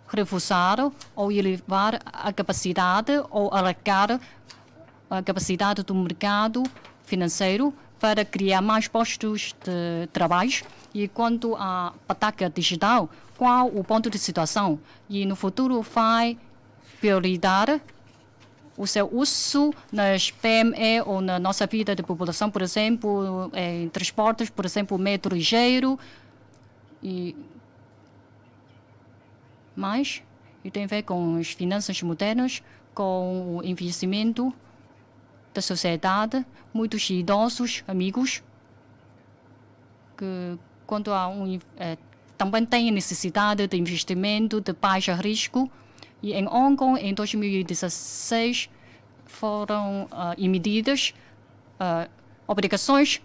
reforçar ou elevar a capacidade ou alargar a capacidade do mercado financeiro para criar mais postos de trabalho. E quanto à pataca digital, qual o ponto de situação? E no futuro vai priorizar o seu uso nas PME ou na nossa vida de população, por exemplo, em transportes, por exemplo, metro ligeiro, e mais, e tem a ver com as finanças modernas, com o envelhecimento da sociedade, muitos idosos, amigos, que quando há também têm necessidade de investimento de baixo risco. E em Hong Kong, em 2016, foram emitidas obrigações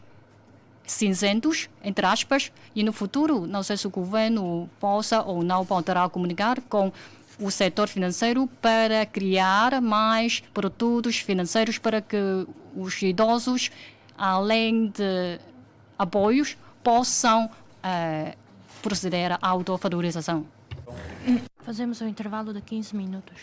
cinzentos, entre aspas, e no futuro, não sei se o governo possa ou não poderá comunicar com o setor financeiro para criar mais produtos financeiros para que os idosos, além de apoios, possam proceder à autovalorização. Fazemos um intervalo de 15 minutos.